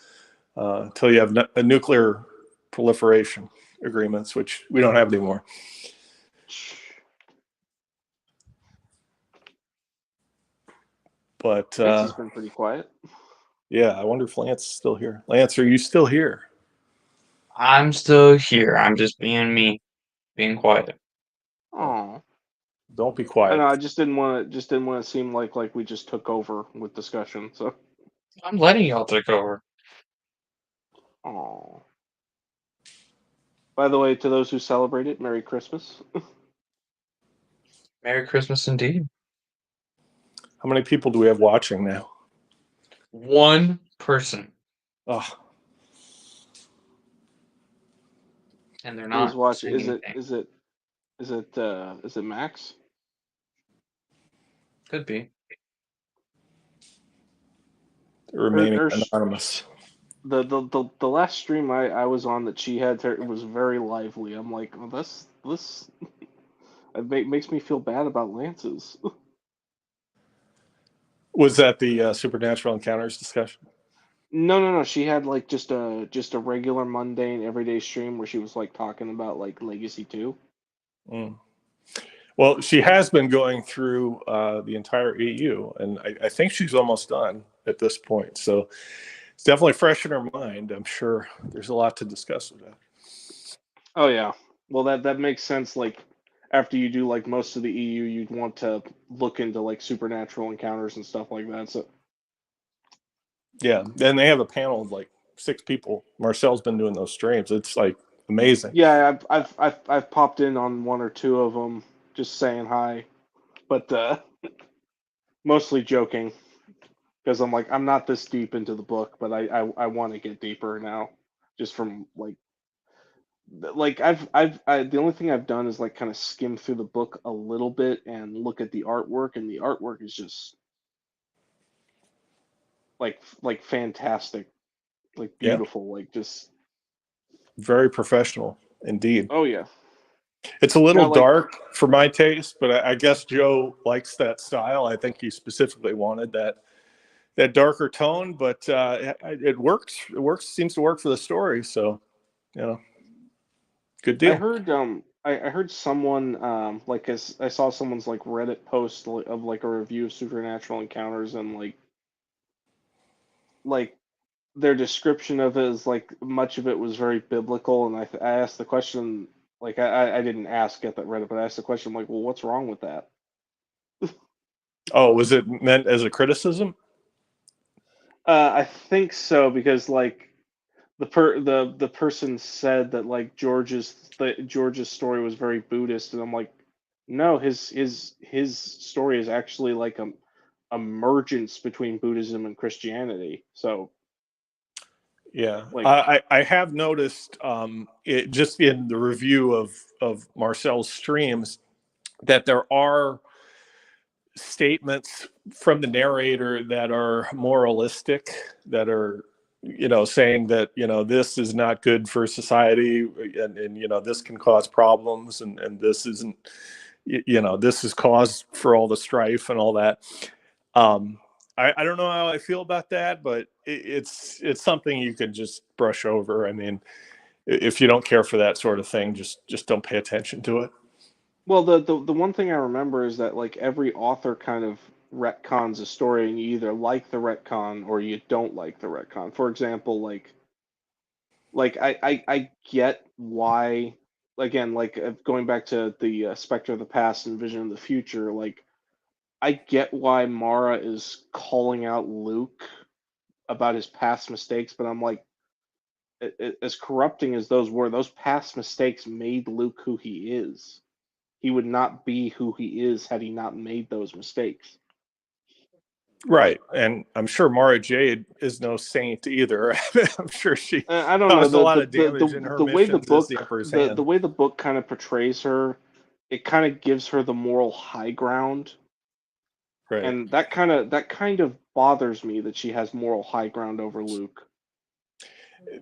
Speaker 2: Until you have a nuclear proliferation agreements, which we don't have anymore. But
Speaker 3: Lance has been pretty quiet.
Speaker 2: Yeah, I wonder if Lance is still here. Lance, are you still here?
Speaker 1: I'm still here. I'm just being me, being quiet.
Speaker 3: Oh,
Speaker 2: don't be
Speaker 3: I
Speaker 2: quiet.
Speaker 3: know. I just didn't want to seem like we just took over with discussion. So
Speaker 1: I'm letting y'all take over.
Speaker 3: oh. By the way, to those who celebrate it, Merry Christmas.
Speaker 1: Merry Christmas indeed.
Speaker 2: How many people do we have watching now?
Speaker 1: One person.
Speaker 2: Oh.
Speaker 1: And they're
Speaker 3: Who's
Speaker 1: not
Speaker 3: watching?
Speaker 1: saying
Speaker 3: Is it Max?
Speaker 1: Could be.
Speaker 2: Remaining anonymous.
Speaker 3: The last stream I was on that she had, it was very lively. I'm like, well, this it makes me feel bad about Lance's.
Speaker 2: Was that the Supernatural Encounters discussion?
Speaker 3: No. She had like just a regular mundane everyday stream where she was like talking about like Legacy 2.
Speaker 2: Well, she has been going through the entire EU, and I think she's almost done at this point. So it's definitely fresh in her mind. I'm sure there's a lot to discuss with that.
Speaker 3: Oh yeah. Well, that makes sense. Like after you do like most of the EU, you'd want to look into like supernatural encounters and stuff like that. So
Speaker 2: yeah, and they have a panel of like 6 people. Marcel's been doing those streams. It's like amazing.
Speaker 3: Yeah, I've popped in on 1 or 2 of them, just saying hi, but mostly joking because I'm like I'm not this deep into the book, but I want to get deeper now, just from like the only thing I've done is like kind of skim through the book a little bit and look at the artwork, and the artwork is just like fantastic, like
Speaker 2: Yeah,
Speaker 3: beautiful, like just
Speaker 2: very professional indeed.
Speaker 3: oh yeah.
Speaker 2: It's a little
Speaker 3: Now like
Speaker 2: dark for my taste, but I guess Joe likes that style. I think he specifically wanted that darker tone, but it works. It works. Seems to work for the story. So, you know, good
Speaker 3: I
Speaker 2: deal.
Speaker 3: heard I heard someone like as I saw someone's like Reddit post of like a review of Supernatural Encounters, and like their description of it is like much of it was very biblical, and I asked the question, like I didn't ask at that Reddit, but I asked the question like, well, what's wrong with that?
Speaker 2: Oh, was it meant as a criticism?
Speaker 3: I think so, because like the person said that like George's story was very Buddhist, and I'm like, no, his story is actually like a mergence between Buddhism and Christianity. So
Speaker 2: Yeah,
Speaker 3: like
Speaker 2: I have noticed it just in the review of Marcel's streams that there are statements from the narrator that are moralistic, that are, you know, saying that, you know, this is not good for society, and you know, this can cause problems, and this isn't, you know, this is cause for all the strife and all that. um I don't know how I feel about that, but it's something you can just brush over. I mean, if you don't care for that sort of thing, just don't pay attention to it.
Speaker 3: well, the one thing I remember is that like every author kind of retcons a story, and you either like the retcon or you don't like the retcon. For example, I get why, again, like going back to the Spectre of the Past and Vision of the Future, like I get why Mara is calling out Luke about his past mistakes, but I'm like, as corrupting as those were, those past mistakes made Luke who he is. He would not be who he is had he not made those mistakes.
Speaker 2: Right. And I'm sure Mara Jade is no saint either. I'm sure she
Speaker 3: I don't know,
Speaker 2: caused a lot of damage in her
Speaker 3: the way the
Speaker 2: missions as the
Speaker 3: book
Speaker 2: Emperor's
Speaker 3: the
Speaker 2: hand.
Speaker 3: way the book kind of portrays her, it kind of gives her the moral high ground,
Speaker 2: Right.
Speaker 3: and that kind of bothers me that she has moral high ground over Luke.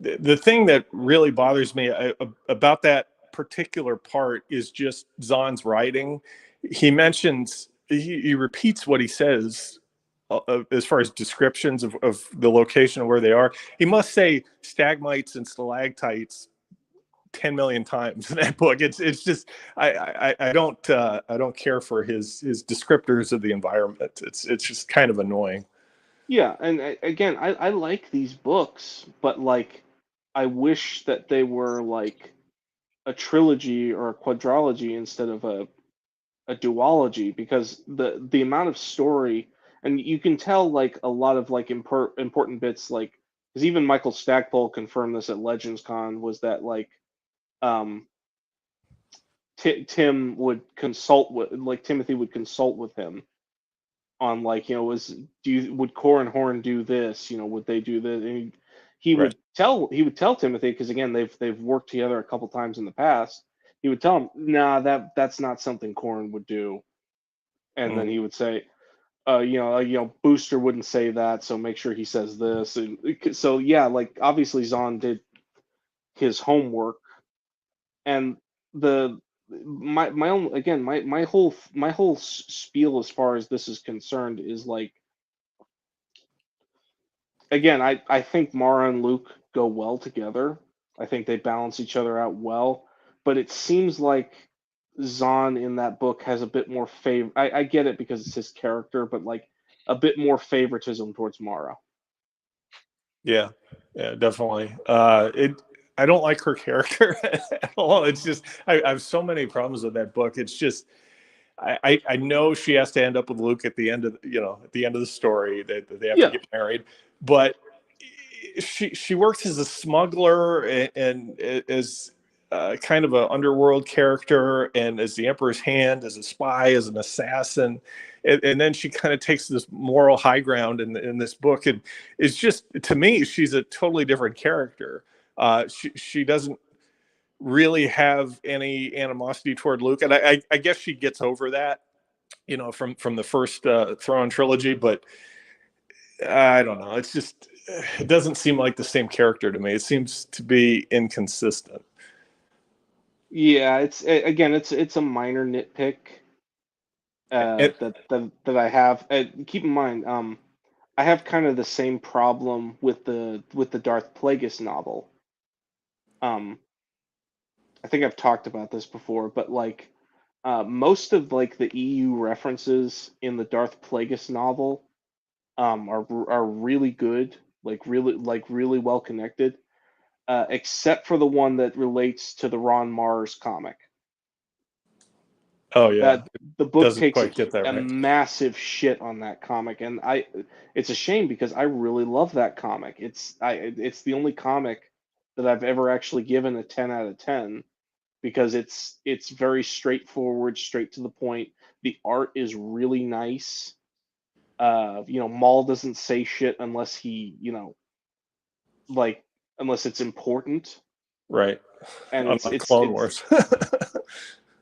Speaker 2: The thing that really bothers me about that particular part is just Zahn's writing. He mentions, he repeats what he says as far as descriptions of the location of where they are. He must say stagmites and stalactites 10 million times in that book. It's just I don't care for his descriptors of the environment. It's just kind of annoying.
Speaker 3: Yeah, and again, I like these books, but like I wish that they were like a trilogy or a quadrilogy instead of a duology, because the amount of story, and you can tell like a lot of like important bits, like because even Michael Stackpole confirmed this at Legends Con, was that like um Tim would consult with, like Timothy would consult with him on like, was do you would Core and Horn do this, would they do this, and
Speaker 2: Right.
Speaker 3: he would tell Timothy, because again they've worked together a couple times in the past. He would tell him, nah, that's not something Corn would do, and then
Speaker 2: Mm.
Speaker 3: he would say, Booster wouldn't say that, so make sure he says this. And so yeah, like obviously Zahn did his homework, and the my own, again, my whole spiel as far as this is concerned is like, again, I think Mara and Luke go well together. I think they balance each other out well, but it seems like Zahn in that book has a bit more favor. I get it because it's his character, but like a bit more favoritism towards Mara.
Speaker 2: Yeah, yeah, definitely. I don't like her character at all. It's just I have so many problems with that book. It's just I know she has to end up with Luke at the end of, at the end of the story, that they have to
Speaker 3: Yeah,
Speaker 2: get married, but she works as a smuggler, and as kind of an underworld character, and as the Emperor's hand, as a spy, as an assassin, and then she kind of takes this moral high ground in this book, and it's just, to me, she's a totally different character. She doesn't really have any animosity toward Luke, and I guess she gets over that, from the first Thrawn trilogy, but I don't know. It's just it doesn't seem like the same character to me. It seems to be inconsistent.
Speaker 3: Yeah, again, it's a minor nitpick
Speaker 2: It,
Speaker 3: that I have. Keep in mind, I have kind of the same problem with the Darth Plagueis novel. Um, I think I've talked about this before, but like most of like the EU references in the Darth Plagueis novel are really good, like really well connected, except for the one that relates to the Ron Mars comic.
Speaker 2: oh yeah, it
Speaker 3: The book
Speaker 2: doesn't
Speaker 3: takes
Speaker 2: quite get that
Speaker 3: a
Speaker 2: right.
Speaker 3: massive shit on that comic, and it's a shame because I really love that comic. It's the only comic that I've ever actually given a 10 out of 10 because it's very straightforward, straight to the point. The art is really nice. Maul doesn't say shit unless he, like unless it's important,
Speaker 2: Right.
Speaker 3: and
Speaker 2: Unlike Clone
Speaker 3: it's
Speaker 2: Wars.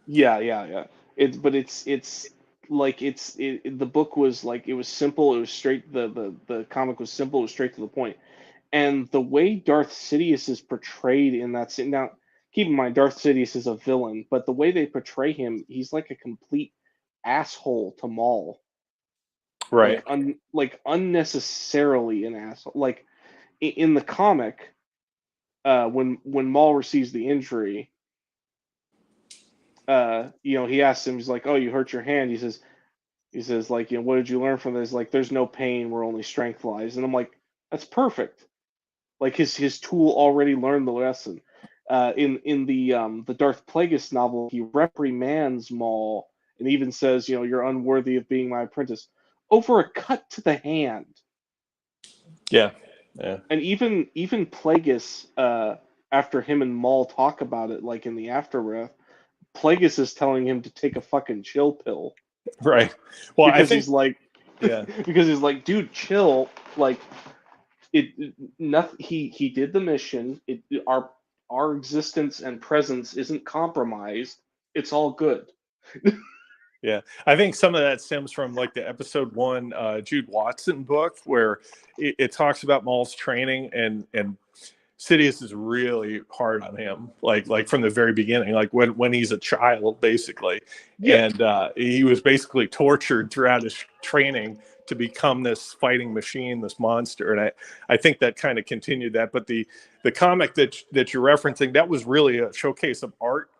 Speaker 3: yeah. It's like the book was like it was simple. It was straight. The comic was simple. It was straight to the point. And the way Darth Sidious is portrayed in that scene. Now, keep in mind, Darth Sidious is a villain, but the way they portray him, he's like a complete asshole to Maul.
Speaker 2: Right.
Speaker 3: Like unnecessarily an asshole. Like in the comic, when Maul receives the injury, he asks him, he's like, "Oh, you hurt your hand." He says, like, what did you learn from this? Like, there's no pain where only strength lies. And I'm like, that's perfect. Like his tool already learned the lesson. In the Darth Plagueis novel, he reprimands Maul and even says, you're unworthy of being my apprentice, over a cut to the hand.
Speaker 2: Yeah. Yeah.
Speaker 3: And even Plagueis, after him and Maul talk about it, like in the aftermath, Plagueis is telling him to take a fucking chill pill
Speaker 2: Right. Well, I
Speaker 3: because
Speaker 2: think
Speaker 3: he's like,
Speaker 2: yeah.
Speaker 3: because he's like, dude, chill. Like nothing. He did the mission. Our existence and presence isn't compromised. It's all good.
Speaker 2: Yeah, I think some of that stems from like the episode 1 Jude Watson book where it talks about Maul's training and Sidious is really hard on him, like from the very beginning, like when he's a child, basically,
Speaker 3: Yeah.
Speaker 2: and he was basically tortured throughout his training to become this fighting machine, this monster, and I think that kind of continued that. But the comic that you're referencing, that was really a showcase of art.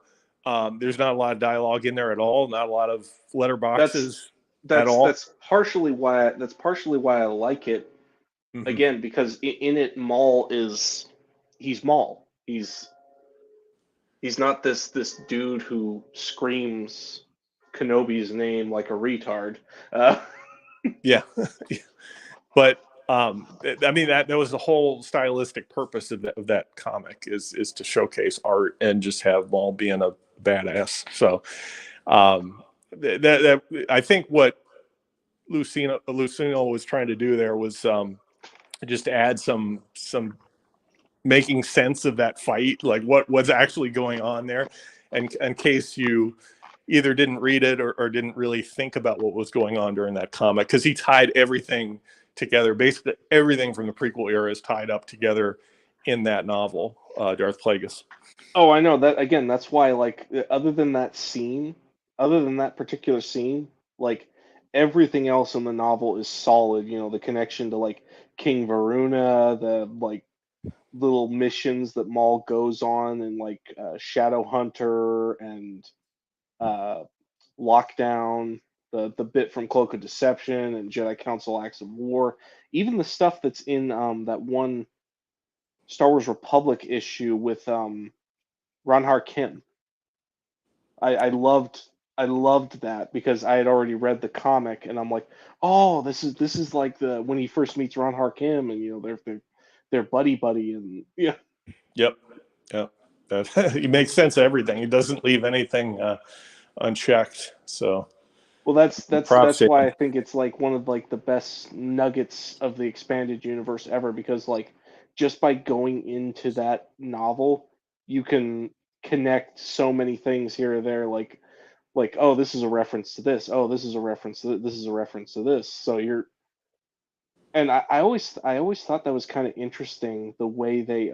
Speaker 2: There's not a lot of dialogue in there at all, not a lot of
Speaker 3: That's
Speaker 2: letterboxes at
Speaker 3: that's
Speaker 2: all.
Speaker 3: that's partially why I like it.
Speaker 2: Hmm.
Speaker 3: Again, because in it, Maul he's Maul. He's not this dude who screams Kenobi's name like a retard.
Speaker 2: Yeah, but I mean that was the whole stylistic purpose of that comic is to showcase art and just have Maul being a badass. So that I think what Lucino was trying to do there was just add some making sense of that fight, like what's actually going on there, and in case you either didn't read it or didn't really think about what was going on during that comic, because he tied everything together. Basically, everything from the prequel era is tied up together in that novel, Darth Plagueis.
Speaker 3: Oh, I know that again. That's why, like, other than that particular scene, like everything else in the novel is solid. The connection to like King Varuna, the like little missions that Maul goes on, and like Shadow Hunter and uh, Lockdown, the bit from Cloak of Deception and Jedi Council Acts of War, even the stuff that's in that one Star Wars Republic issue with Ronhar Kim. I loved that because I had already read the comic and I'm like, oh, this is like the when he first meets Ronhar Kim and they're buddy buddy and yeah.
Speaker 2: Yep, yep. That he makes sense of everything. He doesn't leave anything unchecked. So
Speaker 3: Well,
Speaker 2: props
Speaker 3: that's
Speaker 2: to
Speaker 3: why
Speaker 2: him.
Speaker 3: I think it's like one of like the best nuggets of the expanded universe ever because like just by going into that novel, you can connect so many things here or there like oh, this is a reference to this. Oh, this is a reference to this is a reference to this. So And I always thought that was kind of interesting the way they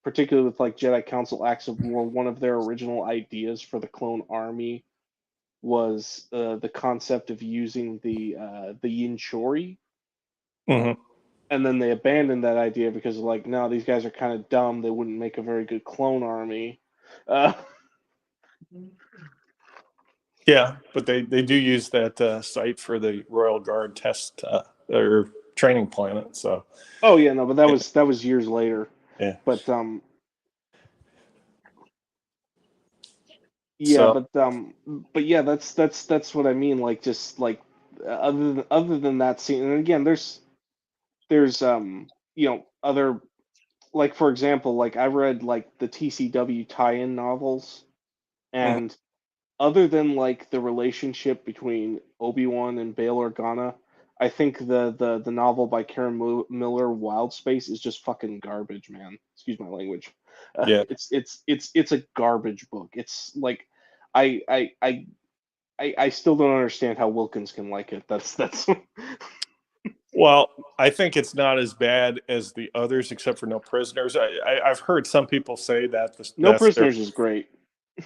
Speaker 3: particularly with like Jedi Council Acts of War, one of their original ideas for the clone army was the concept of using the Yinchori,
Speaker 2: Hmm.
Speaker 3: and then they abandoned that idea because like no, these guys are kind of dumb. They wouldn't make a very good clone army. Uh,
Speaker 2: Yeah, but they do use that site for the Royal Guard test or training planet. So
Speaker 3: oh yeah, no, but that was years later.
Speaker 2: yeah,
Speaker 3: But yeah,
Speaker 2: so
Speaker 3: but yeah, that's what I mean. Like just like other than that scene, and again, there's other, like for example, like I read like the TCW tie-in novels,
Speaker 2: mhm,
Speaker 3: and other than like the relationship between Obi-Wan and Bail Organa, I think the novel by Karen Miller, Wild Space, is just fucking garbage, man. Excuse my language.
Speaker 2: yeah.
Speaker 3: It's a garbage book. It's like I I I I still don't understand how Wilkins can like it. That's
Speaker 2: Well, I think it's not as bad as the others, except for No Prisoners. I've heard some people say that
Speaker 3: No
Speaker 2: that's their.
Speaker 3: Prisoners is great.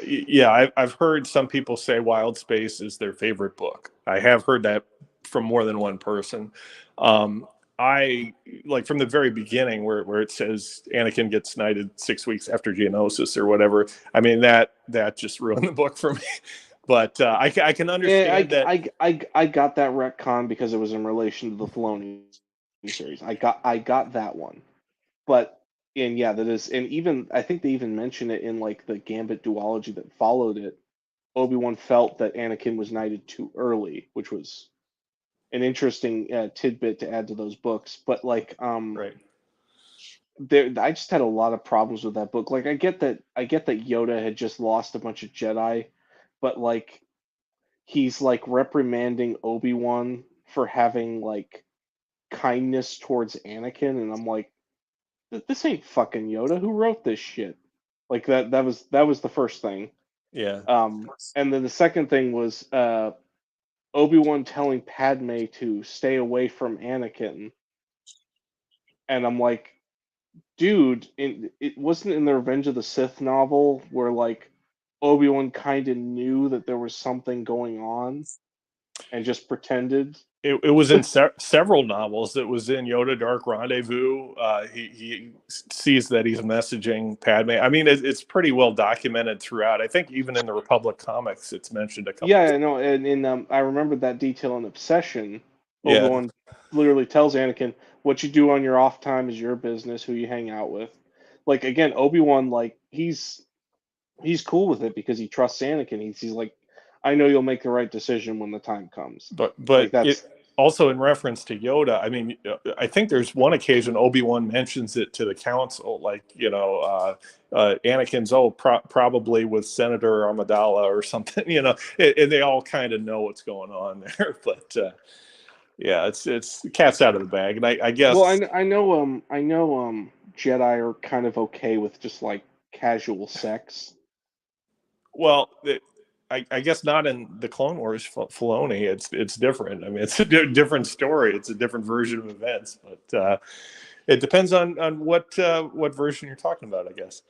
Speaker 2: Yeah, I've heard some people say Wild Space is their favorite book. I have heard that from more than one person. Um, I like from the very beginning where it says Anakin gets knighted 6 weeks after Geonosis or whatever. I mean that just ruined the book for me. But I can
Speaker 3: Yeah,
Speaker 2: understand that.
Speaker 3: I got that retcon because it was in relation to the Filoni series. I got that one. But and yeah, that is, and even I think they even mention it in like the Gambit duology that followed it. Obi-Wan felt that Anakin was knighted too early, which was an interesting tidbit to add to those books. But like
Speaker 2: Right.
Speaker 3: there, I just had a lot of problems with that book. Like I get that Yoda had just lost a bunch of Jedi, but like he's like reprimanding Obi-Wan for having like kindness towards Anakin, and I'm like, this ain't fucking Yoda. Who wrote this shit? Like that was the first thing.
Speaker 2: Yeah.
Speaker 3: And then the second thing was Obi-Wan telling Padme to stay away from Anakin, and I'm like, dude, it wasn't in the Revenge of the Sith novel where like Obi-Wan kind of knew that there was something going on and just pretended.
Speaker 2: It was in several novels. It was in Yoda Dark Rendezvous. He sees that he's messaging Padme. I mean, it's pretty well documented throughout. I think even in the Republic comics, it's mentioned a couple
Speaker 3: Yeah,
Speaker 2: times.
Speaker 3: I know, and in I remember that detail in Obsession.
Speaker 2: Yeah,
Speaker 3: Obi-Wan literally tells Anakin, "What you do on your off time is your business. Who you hang out with." Like again, Obi-Wan, like he's cool with it because he trusts Anakin. He's like, "I know you'll make the right decision when the time comes."
Speaker 2: but
Speaker 3: Like
Speaker 2: it
Speaker 3: that's
Speaker 2: also in reference to Yoda. I mean, I think there's one occasion Obi-Wan mentions it to the council, like Anakin's probably with Senator Amidala or something, and they all kind of know what's going on there, but. Yeah, it's cat's out of the bag, and I
Speaker 3: well,
Speaker 2: guess
Speaker 3: I know Jedi are kind of okay with just like casual sex.
Speaker 2: well, I guess not in the Clone Wars. Filoni, it's different. I mean, it's a different story. It's a different version of events, but it depends on what version you're talking about, I guess.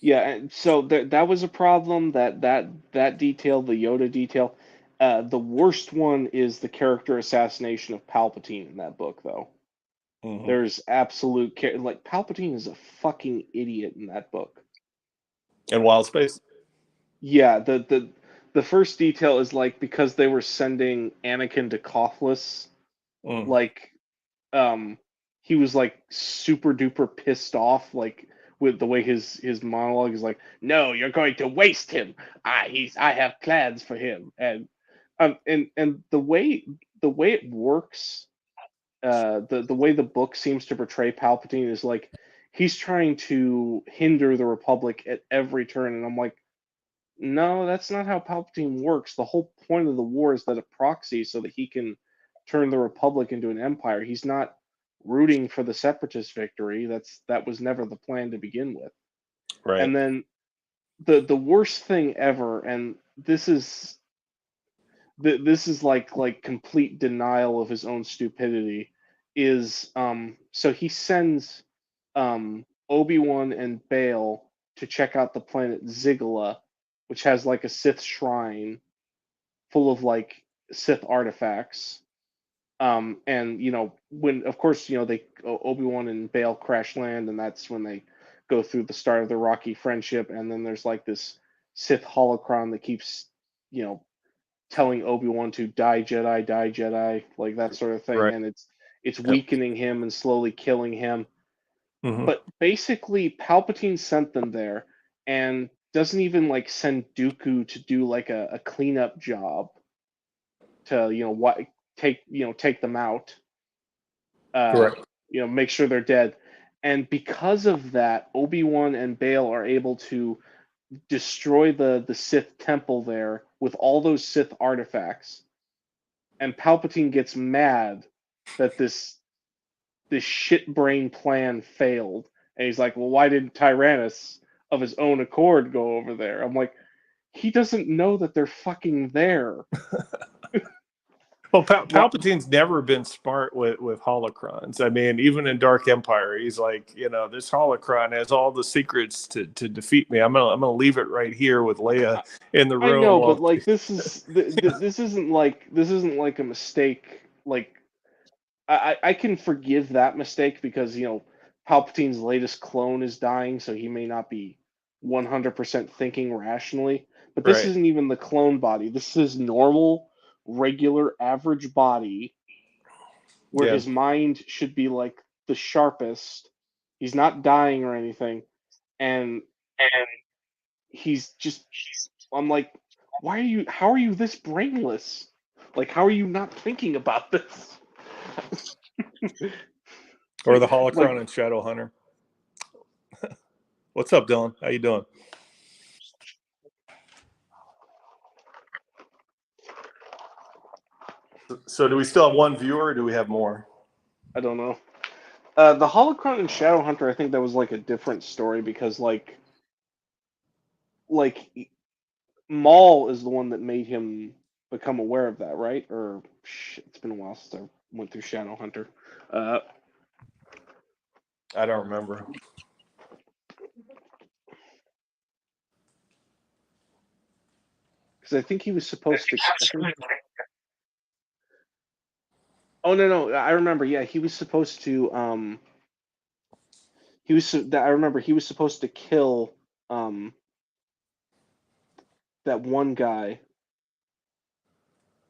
Speaker 3: Yeah, and so that was a problem. That detail, the Yoda detail. The worst one is the character assassination of Palpatine in that book, though.
Speaker 2: Hmm.
Speaker 3: There's absolute like Palpatine is a fucking idiot in that book.
Speaker 2: And Wild Space.
Speaker 3: Yeah, the first detail is like because they were sending Anakin to Cothlis,
Speaker 2: Mm.
Speaker 3: like um he was like super duper pissed off like with the way his monologue is like, no, you're going to waste him. I have plans for him. And the way it works, the way the book seems to portray Palpatine is like he's trying to hinder the Republic at every turn, and I'm like, no, that's not how Palpatine works. The whole point of the war is that a proxy so that he can turn the Republic into an empire. He's not rooting for the separatist victory. That was never the plan to begin with.
Speaker 2: Right.
Speaker 3: And then the worst thing ever, and this is like complete denial of his own stupidity, is so he sends Obi-Wan and Bail to check out the planet Zigala, which has like a Sith shrine full of like Sith artifacts. And when of course they Obi-Wan and Bail crash land, and that's when they go through the start of the rocky friendship, and then there's like this Sith holocron that keeps telling Obi-Wan to die Jedi, like that sort of thing,
Speaker 2: Right.
Speaker 3: and it's
Speaker 2: Yep.
Speaker 3: weakening him and slowly killing him.
Speaker 2: Mhm.
Speaker 3: But basically, Palpatine sent them there, and doesn't even like send Dooku to do like a cleanup job to take them out,
Speaker 2: Right.
Speaker 3: make sure they're dead. And because of that, Obi-Wan and Bail are able to destroy the Sith temple there with all those Sith artifacts. And Palpatine gets mad that this shit brain plan failed. And he's like, well, why didn't Tyrannus of his own accord go over there? I'm like, he doesn't know that they're fucking there.
Speaker 2: Well, Palpatine's never been smart with holocrons. I mean, even in Dark Empire, he's like, this holocron has all the secrets to defeat me. I'm gonna leave it right here with Leia in the
Speaker 3: I
Speaker 2: room.
Speaker 3: know, but like this isn't like a mistake. Like I can forgive that mistake because Palpatine's latest clone is dying, so he may not be 100% thinking rationally. But this
Speaker 2: Right.
Speaker 3: isn't even the clone body. This is normal, regular, average body where
Speaker 2: Yeah.
Speaker 3: his mind should be like the sharpest. He's not dying or anything, and he's just. I'm like, why are you? How are you this brainless? Like, how are you not thinking about this?
Speaker 2: Or the holocron
Speaker 3: Like,
Speaker 2: and Shadowhunter. What's up, Dylan? How you doing? So, do we still have one viewer, or do we have more?
Speaker 3: I don't know. The Holocron and Shadowhunter, I think that was like a different story because like Maul is the one that made him become aware of that, right? Or shit, it's been a while since I went through Shadowhunter.
Speaker 2: I don't remember.
Speaker 3: Because I think he was supposed to. Oh no, I remember. Yeah, he was supposed to. I remember he was supposed to kill that one guy.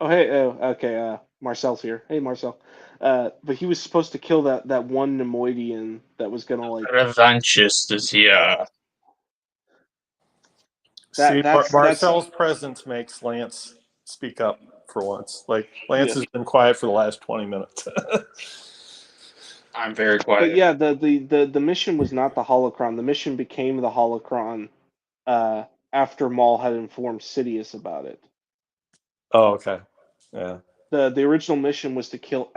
Speaker 3: Oh hey, oh okay. Marcel's here. Hey Marcel. But he was supposed to kill that one Nemoidian that was gonna like
Speaker 1: Revanchist is here.
Speaker 2: See,
Speaker 3: that's
Speaker 2: Marcel's presence makes Lance speak up for once. Like Lance
Speaker 3: yeah.
Speaker 2: has been quiet for the last 20 minutes.
Speaker 1: I'm very
Speaker 3: But
Speaker 1: quiet.
Speaker 3: yeah, the mission was not the holocron. The mission became the holocron after Maul had informed Sidious about it.
Speaker 2: Oh, okay. Yeah.
Speaker 3: The original mission was to kill.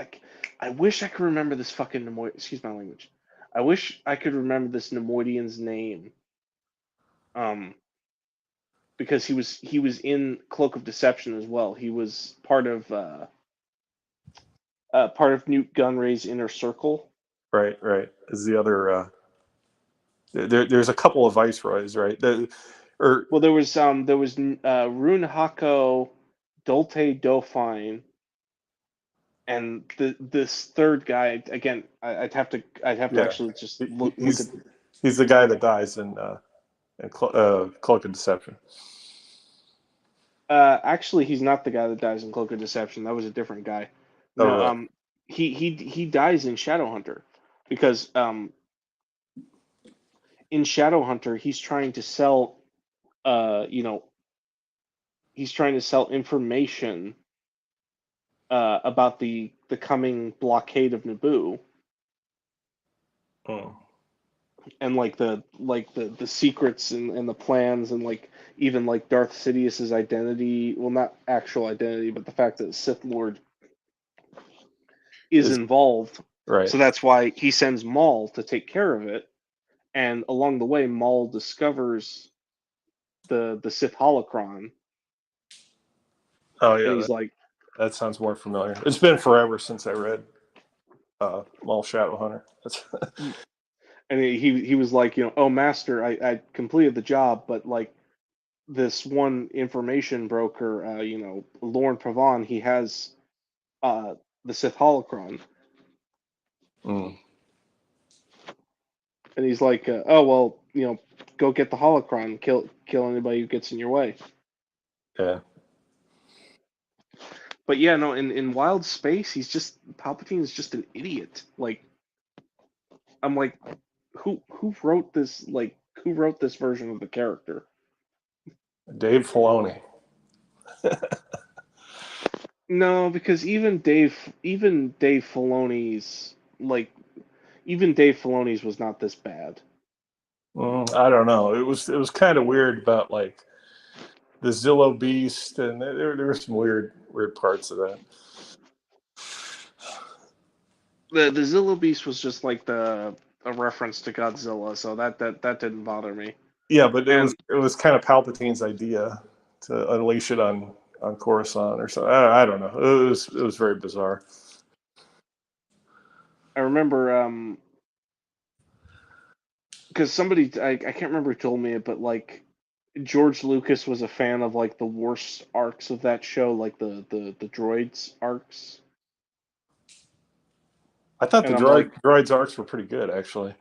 Speaker 3: I wish I could remember this fucking Nemoid. Excuse my language. I wish I could remember this Nemoidian's name. Because he was in Cloak of Deception as well. He was part of Newt Gunray's inner circle.
Speaker 2: Right. Is the other there's a couple of viceroys, right?
Speaker 3: Well, there was Rune Hako, Dolte Dauphine, and this third guy again. I'd have to actually just look at.
Speaker 2: He's the guy that dies in Cloak of Deception.
Speaker 3: Actually, he's not the guy that dies in Cloak of Deception. That was a different guy.
Speaker 2: Oh,
Speaker 3: No,
Speaker 2: really?
Speaker 3: he dies in Shadowhunter because in Shadowhunter he's trying to sell he's trying to sell information about the coming blockade of Naboo.
Speaker 2: Oh.
Speaker 3: And like the secrets and the plans and like even like Darth Sidious's identity, well not actual identity, but the fact that Sith Lord is involved.
Speaker 2: Right.
Speaker 3: So that's why he sends Maul to take care of it. And along the way Maul discovers the Sith holocron.
Speaker 2: Oh yeah.
Speaker 3: And he's like,
Speaker 2: that sounds more familiar. It's been forever since I read Maul Shadowhunter. That's
Speaker 3: And he was like, oh master, I completed the job, but like this one information broker, Lorne Pavon, he has the Sith holocron,
Speaker 2: mm,
Speaker 3: and he's like, oh well, go get the holocron, kill anybody who gets in your way.
Speaker 2: yeah.
Speaker 3: But yeah, no, in Wild Space, Palpatine is just an idiot. Like, I'm like, who wrote this? Like, who wrote this version of the character?
Speaker 2: Dave Filoni.
Speaker 3: No, because even Dave Filoni's was not this bad.
Speaker 2: I don't know. It was kind of weird about like the Zillo Beast, and there were some weird parts of that.
Speaker 3: The Zillo Beast was just like a reference to Godzilla, so that didn't bother me.
Speaker 2: Yeah, but it was kind of Palpatine's idea to unleash it on Coruscant or something. I don't know. It was very bizarre.
Speaker 3: I remember because somebody I can't remember who told me it, but like George Lucas was a fan of like the worst arcs of that show, like the droids arcs.
Speaker 2: I thought
Speaker 3: And
Speaker 2: the
Speaker 3: I'm like,
Speaker 2: droids arcs were pretty good, actually.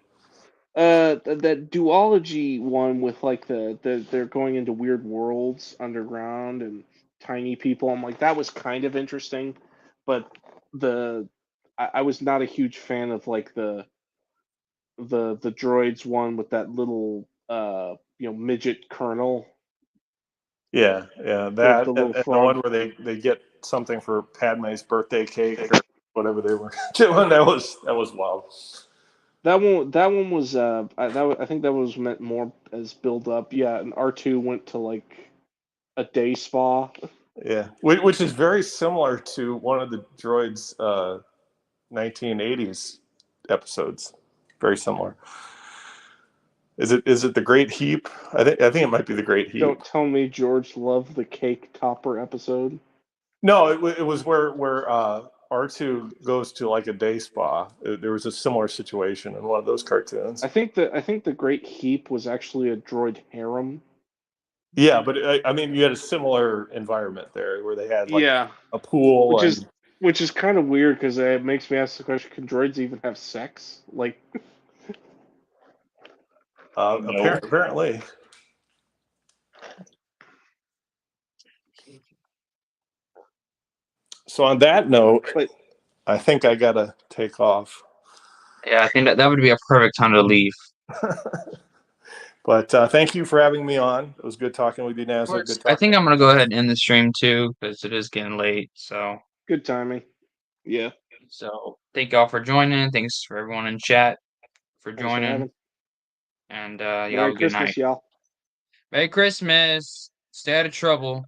Speaker 3: that duology one with like they're going into weird worlds underground and tiny people. I'm like, that was kind of interesting, but I was not a huge fan of like the droids one with that little midget colonel.
Speaker 2: Yeah, that
Speaker 3: The little
Speaker 2: and the
Speaker 3: frog.
Speaker 2: one where they get something for Padme's birthday cake or whatever they were doing. That was wild.
Speaker 3: That one was I think that was meant more as build up. Yeah, and R2 went to like a day spa.
Speaker 2: Yeah, which is very similar to one of the droids' 1980s episodes. Very similar. Is it the Great Heap? I think it might be the Great Heap.
Speaker 3: Don't tell me George loved the cake topper episode.
Speaker 2: No, it was where R2 goes to like a day spa. There was a similar situation in one of those cartoons.
Speaker 3: I think the Great Heap was actually a droid harem.
Speaker 2: Yeah, but I mean, you had a similar environment there where they had like a pool,
Speaker 3: which is kind of weird because it makes me ask the question: can droids even have sex? Like,
Speaker 2: apparently. So on that note, I think I gotta take off.
Speaker 1: Yeah, I think that would be a perfect time to leave.
Speaker 2: But thank you for having me on. It was good talking with you, Nazar. Good talking.
Speaker 1: I think I'm gonna go ahead and end the stream too because it is getting late. So
Speaker 3: good timing. Yeah.
Speaker 1: So thank y'all for joining. Thanks for everyone in chat for joining. And y'all have a good night.
Speaker 3: Y'all.
Speaker 1: Merry Christmas. Stay out of trouble.